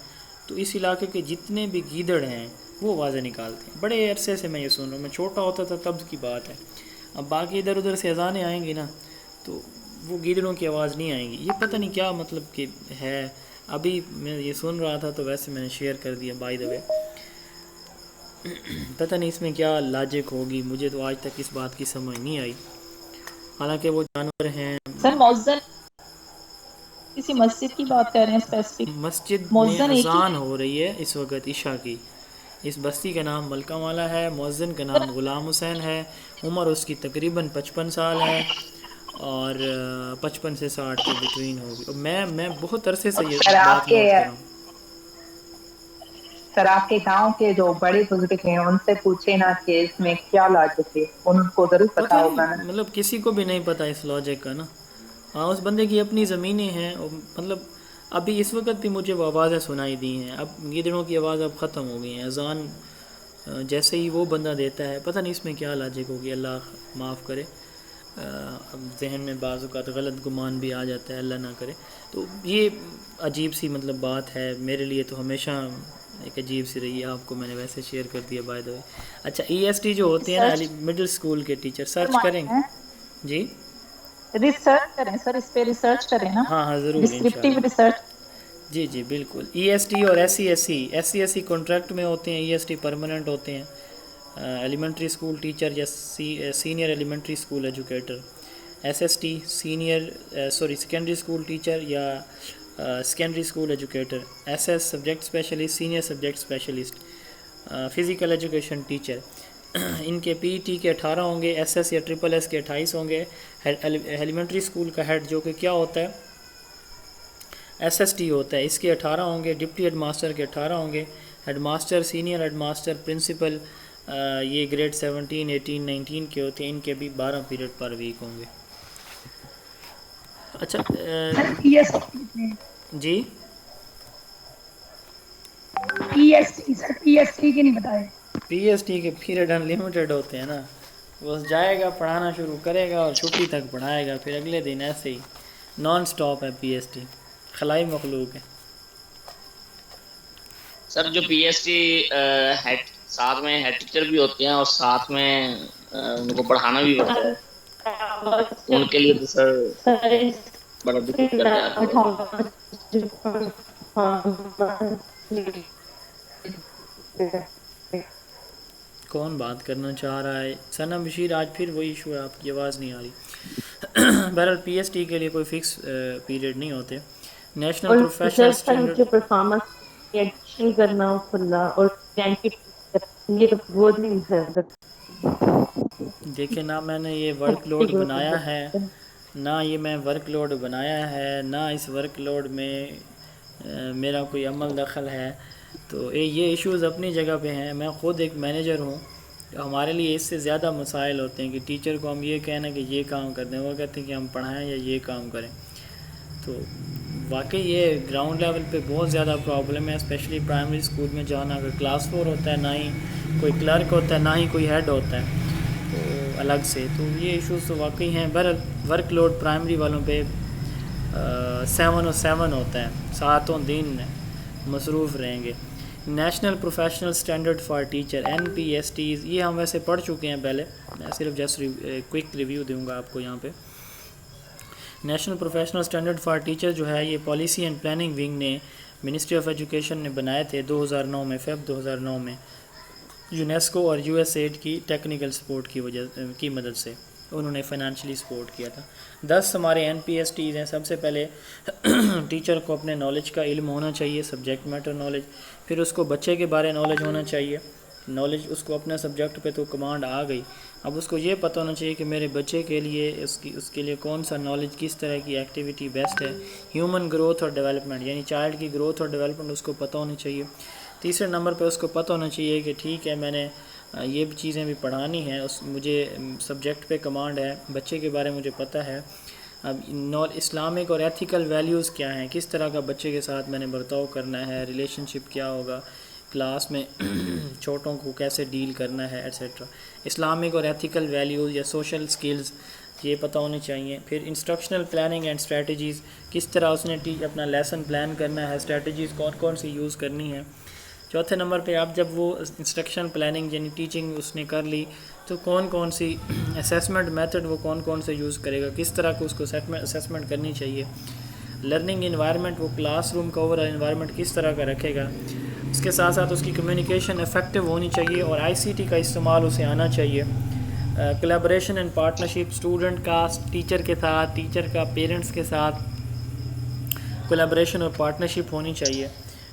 تو اس علاقے کے جتنے بھی گیدڑ ہیں وہ آوازیں نکالتے ہیں. بڑے عرصے سے میں یہ سن رہا ہوں، میں چھوٹا ہوتا تھا تب کی بات ہے. اب باقی ادھر ادھر سے اذانیں آئیں گی نا تو وہ گیدڑوں کی آواز نہیں آئیں گی. یہ پتہ نہیں کیا مطلب کہ ہے. ابھی میں یہ سن رہا تھا تو ویسے میں نے شیئر کر دیا بائی دا وے. پتہ نہیں اس میں کیا لاجک ہوگی، مجھے تو آج تک اس بات کی سمجھ نہیں آئی. حالانکہ وہ جانور ہیں. سر مؤذن کسی مسجد کی بات کر رہے ہیں اسپیسیفک؟ مسجد میں مؤذن ایک ہی اذان ہو رہی ہے اس وقت عشاء کی. اس بستی کا نام ملکہ والا ہے، مؤذن کا نام غلام حسین ہے، عمر اس کی تقریباً 55 سال ہے، اور 55 سے 60 کے بٹوین ہوگی. میں بہت عرصے سے یہ بات نوٹ کر رہا ہوں. سر آپ کے گاؤں کے جو بڑے بزرگ ہیں ان سے پوچھے نا کہ اس میں کیا لاجک ہے، ان کو ضرور پتا ہوگا نا. مطلب کسی کو بھی نہیں پتا اس لاجک کا نا. ہاں، اس بندے کی اپنی زمینیں ہیں. مطلب ابھی اس وقت بھی مجھے وہ آوازیں سنائی دی ہیں. اب گیدڑوں کی آواز اب ختم ہو گئی ہیں. اذان جیسے ہی وہ بندہ دیتا ہے، پتہ نہیں اس میں کیا لاجک ہوگی، اللہ معاف کرے. اب ذہن میں بعض اوقات غلط گمان بھی آ جاتا ہے، اللہ نہ کرے. تو یہ عجیب سی مطلب بات ہے میرے لیے، تو ہمیشہ ایک عجیب سی رہی ہے. آپ کو میں نے ویسے شیئر کر دیا بائی دا وے. اچھا، ای ایس ٹی جو ہوتے ہیں نا مڈل اسکول کے ٹیچر، سرچ کریں گے. جی ریسرچ کریں سر، اس پہ ریسرچ کریں نا. ہاں ضرور ڈسکرپٹیو انشاءاللہ. ریسرچ. جی بالکل. ای ایس ٹی اور ایس سی کانٹریکٹ میں ہوتے ہیں، ای ایس ٹی پرماننٹ ہوتے ہیں. ایلیمنٹری اسکول ٹیچر یا senior elementary school educator. S S T secondary school teacher یا secondary school educator. S S subject specialist, senior subject specialist. Physical education teacher, ان کے پی ٹی کے 18 ہوں گے، ایس ایس یا ٹرپل ایس کے 28 ہوں گے. ایلیمنٹری اسکول کا ہیڈ جو کہ کیا ہوتا ہے، ایس ایس ٹی ہوتا ہے، اس کے 18 ہوں گے. ڈپٹی ہیڈ ماسٹر کے 18 ہوں گے. Head master, senior head master, principal, یہ گریڈ 17، 18، 19 کے ہوتے ہیں. ان کے بھی 12 پیریڈ پر ویک ہوں گے. اچھا جی پی ایس ٹی کے نہیں بتائے. پی ایس ٹی کے پیریڈ انلمیٹڈ ہوتے ہیں نا. وہ جائے گا، پڑھانا شروع کرے گا اور چھٹی تک پڑھائے گا، پھر اگلے دن ایسے ہی نان سٹاپ ہے. پی ایس ٹی خلائی مخلوق ہے. سر جو پی ایس ٹی ساتھ میں ہیڈ ٹیچر بھی ہوتے ہیں اور ساتھ میں ان کو پڑھانا بھی ہوتا ہے، ان کے لیے تو سر بڑا دقت کر جاتا ہے. کون بات کرنا چاہ رہا ہے؟ ثنا بشیر، آج پھر وہی ایشو ہے، آپ کی آواز نہیں آ رہی. بہرحال پی ایس ٹی کے لیے کوئی فکس پیریڈ نہیں ہوتے. نیشنل پروفیشنل اسٹینڈرڈ کرنا کھلا اور یہ تو بہت نہیں ہے. دیکھیں نا، میں نے یہ ورک لوڈ بنایا ہے، نہ یہ میں ورک لوڈ بنایا ہے، نہ اس ورک لوڈ میں میرا کوئی عمل دخل ہے. تو یہ ایشوز اپنی جگہ پہ ہیں. میں خود ایک مینیجر ہوں. ہمارے لیے اس سے زیادہ مسائل ہوتے ہیں کہ ٹیچر کو ہم یہ کہنا کہ یہ کام کر دیں، وہ کہتے ہیں کہ ہم پڑھائیں یا یہ کام کریں. تو واقعی یہ گراؤنڈ لیول پہ بہت زیادہ پرابلم ہے، اسپیشلی پرائمری اسکول میں جہاں نہ کوئی کلاس 4 ہوتا ہے، نہ ہی کوئی کلرک ہوتا ہے، نہ ہی کوئی ہیڈ ہوتا ہے. تو الگ سے. تو یہ ایشوز تو واقعی ہیں. ورک لوڈ پرائمری والوں پہ 7 ہوتا ہے, 7 دن مصروف رہیں گے. National professional standard for teacher NPSTs, یہ ہم ویسے پڑھ چکے ہیں پہلے, میں صرف جسٹ کوئک ریویو دوں گا آپ کو یہاں پہ. National professional standard for teacher جو ہے یہ پالیسی اینڈ پلاننگ ونگ نے منسٹری آف ایجوکیشن نے بنائے تھے 2009 میں, فیب 2009 میں, یونیسکو اور USAID کی ٹیکنیکل سپورٹ کی مدد سے انہوں نے فائنانشلی سپورٹ کیا تھا. 10 ہمارے NPSTs ہیں. سب سے پہلے ٹیچر کو اپنے نالج کا علم ہونا چاہیے, سبجیکٹ میٹر نالج. پھر اس کو بچے کے بارے نالج ہونا چاہیے, نالج اس کو اپنے سبجیکٹ پہ تو کمانڈ آ گئی. اب اس کو یہ پتہ ہونا چاہیے کہ میرے بچے کے لیے اس کے لیے کون سا نالج, کس طرح کی ایکٹیویٹی بیسٹ ہے. ہیومن گروتھ اور ڈیولپمنٹ, یعنی چائلڈ کی گروتھ اور ڈیولپمنٹ اس کو پتہ ہونی چاہیے. تیسرے نمبر پہ اس کو پتہ ہونا چاہیے کہ ٹھیک ہے میں نے یہ چیزیں بھی پڑھانی ہیں, مجھے سبجیکٹ پہ کمانڈ ہے, بچے کے بارے میں مجھے پتہ ہے. اب اسلامک اور ایتھیکل ویلیوز کیا ہیں, کس طرح کا بچے کے ساتھ میں نے برتاؤ کرنا ہے, ریلیشن شپ کیا ہوگا, کلاس میں چھوٹوں کو کیسے ڈیل کرنا ہے, ایٹسیٹرا. اسلامک اور ایتھیکل ویلیوز یا سوشل سکلز یہ پتہ ہونی چاہیے. پھر انسٹرکشنل پلاننگ اینڈ اسٹریٹجیز, کس طرح اس نے اپنا لیسن پلان کرنا ہے, اسٹریٹجیز کون سی یوز کرنی ہے. چوتھے نمبر پہ اب جب وہ انسٹرکشن پلاننگ یعنی ٹیچنگ اس نے کر لی تو کون سی اسیسمنٹ میتھڈ وہ کون سے یوز کرے گا, کس طرح کو اس کو اسیسمنٹ کرنی چاہیے. لرننگ انوائرمنٹ, وہ کلاس روم کا اوور انوائرمنٹ کس طرح کا رکھے گا. اس کے ساتھ ساتھ اس کی کمیونیکیشن افیکٹو ہونی چاہیے اور ICT کا استعمال اسے آنا چاہیے. کولیبریشن اینڈ پارٹنرشپ, اسٹوڈنٹ کا ٹیچر کے ساتھ, ٹیچر کا پیرنٹس کے ساتھ کولیبریشن اور پارٹنرشپ ہونی چاہیے.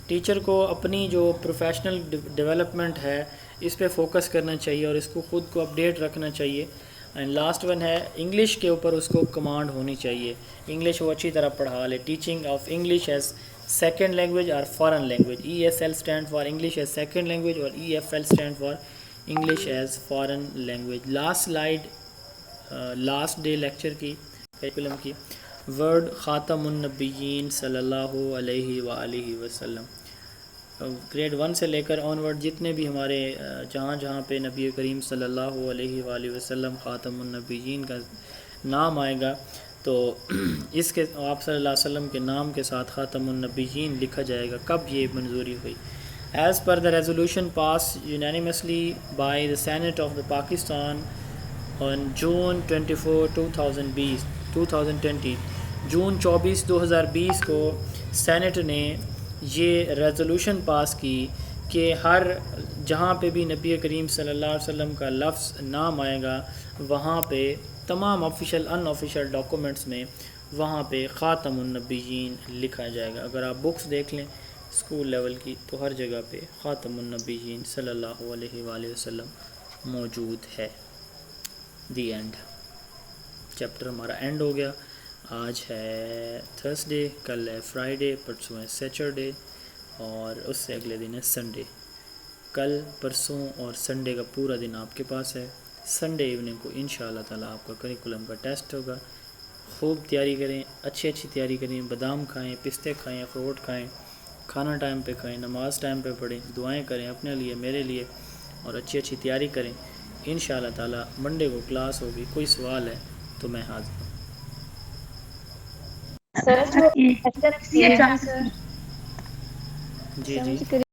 ٹیچر کو اپنی جو پروفیشنل ڈیولپمنٹ ہے اس پہ فوکس کرنا چاہیے اور اس کو خود کو اپڈیٹ رکھنا چاہیے. اینڈ لاسٹ ون ہے انگلش کے اوپر اس کو کمانڈ ہونی چاہیے, انگلش وہ اچھی طرح پڑھا لے. Teaching of English as second language اور foreign language, ESL stand for English as second language اور EFL stand for English as foreign language. Last slide last day lecture کی کریکولم کی ورڈ خاتم النبیین صلی اللہ علیہ وآلہ وسلم. گریڈ 1 سے لے کر آن ورڈ جتنے بھی ہمارے جہاں پہ نبی کریم صلی اللہ علیہ وآلہ وسلم خاتم النبیین کا نام آئے گا تو اس کے آپ صلی اللہ علیہ وسلم کے نام کے ساتھ خاتم النبیین لکھا جائے گا. کب یہ منظوری ہوئی؟ As per the resolution pass unanimously by the senate of the Pakistan on June 24 2020 June 24 2020 کو سینٹ نے یہ ریزولوشن پاس کی کہ ہر جہاں پہ بھی نبی کریم صلی اللہ علیہ وسلم کا لفظ نام آئے گا وہاں پہ تمام آفیشیل ان آفیشیل ڈاکومنٹس میں وہاں پہ خاتم النبیین لکھا جائے گا. اگر آپ بکس دیکھ لیں اسکول لیول کی تو ہر جگہ پہ خاتم النبیین صلی اللہ علیہ وآلہ وسلم موجود ہے. The end. چیپٹر ہمارا اینڈ ہو گیا. آج ہے تھرسڈے, کل ہے فرائیڈے, پرسوں ہے سیچرڈے اور اس سے اگلے دن ہے سنڈے. کل پرسوں اور سنڈے کا پورا دن آپ کے پاس ہے. سنڈے ایوننگ کو انشاءاللہ تعالیٰ آپ کا کریکولم کا ٹیسٹ ہوگا. خوب تیاری کریں, اچھی تیاری کریں, بادام کھائیں, پستے کھائیں, اخروٹ کھائیں, کھانا ٹائم پہ کھائیں, نماز ٹائم پہ پڑھیں, دعائیں کریں اپنے لیے میرے لیے اور اچھی تیاری کریں. انشاءاللہ تعالیٰ منڈے کو کلاس ہوگی. کوئی سوال ہے تو میں حاضر ہوں. سر جی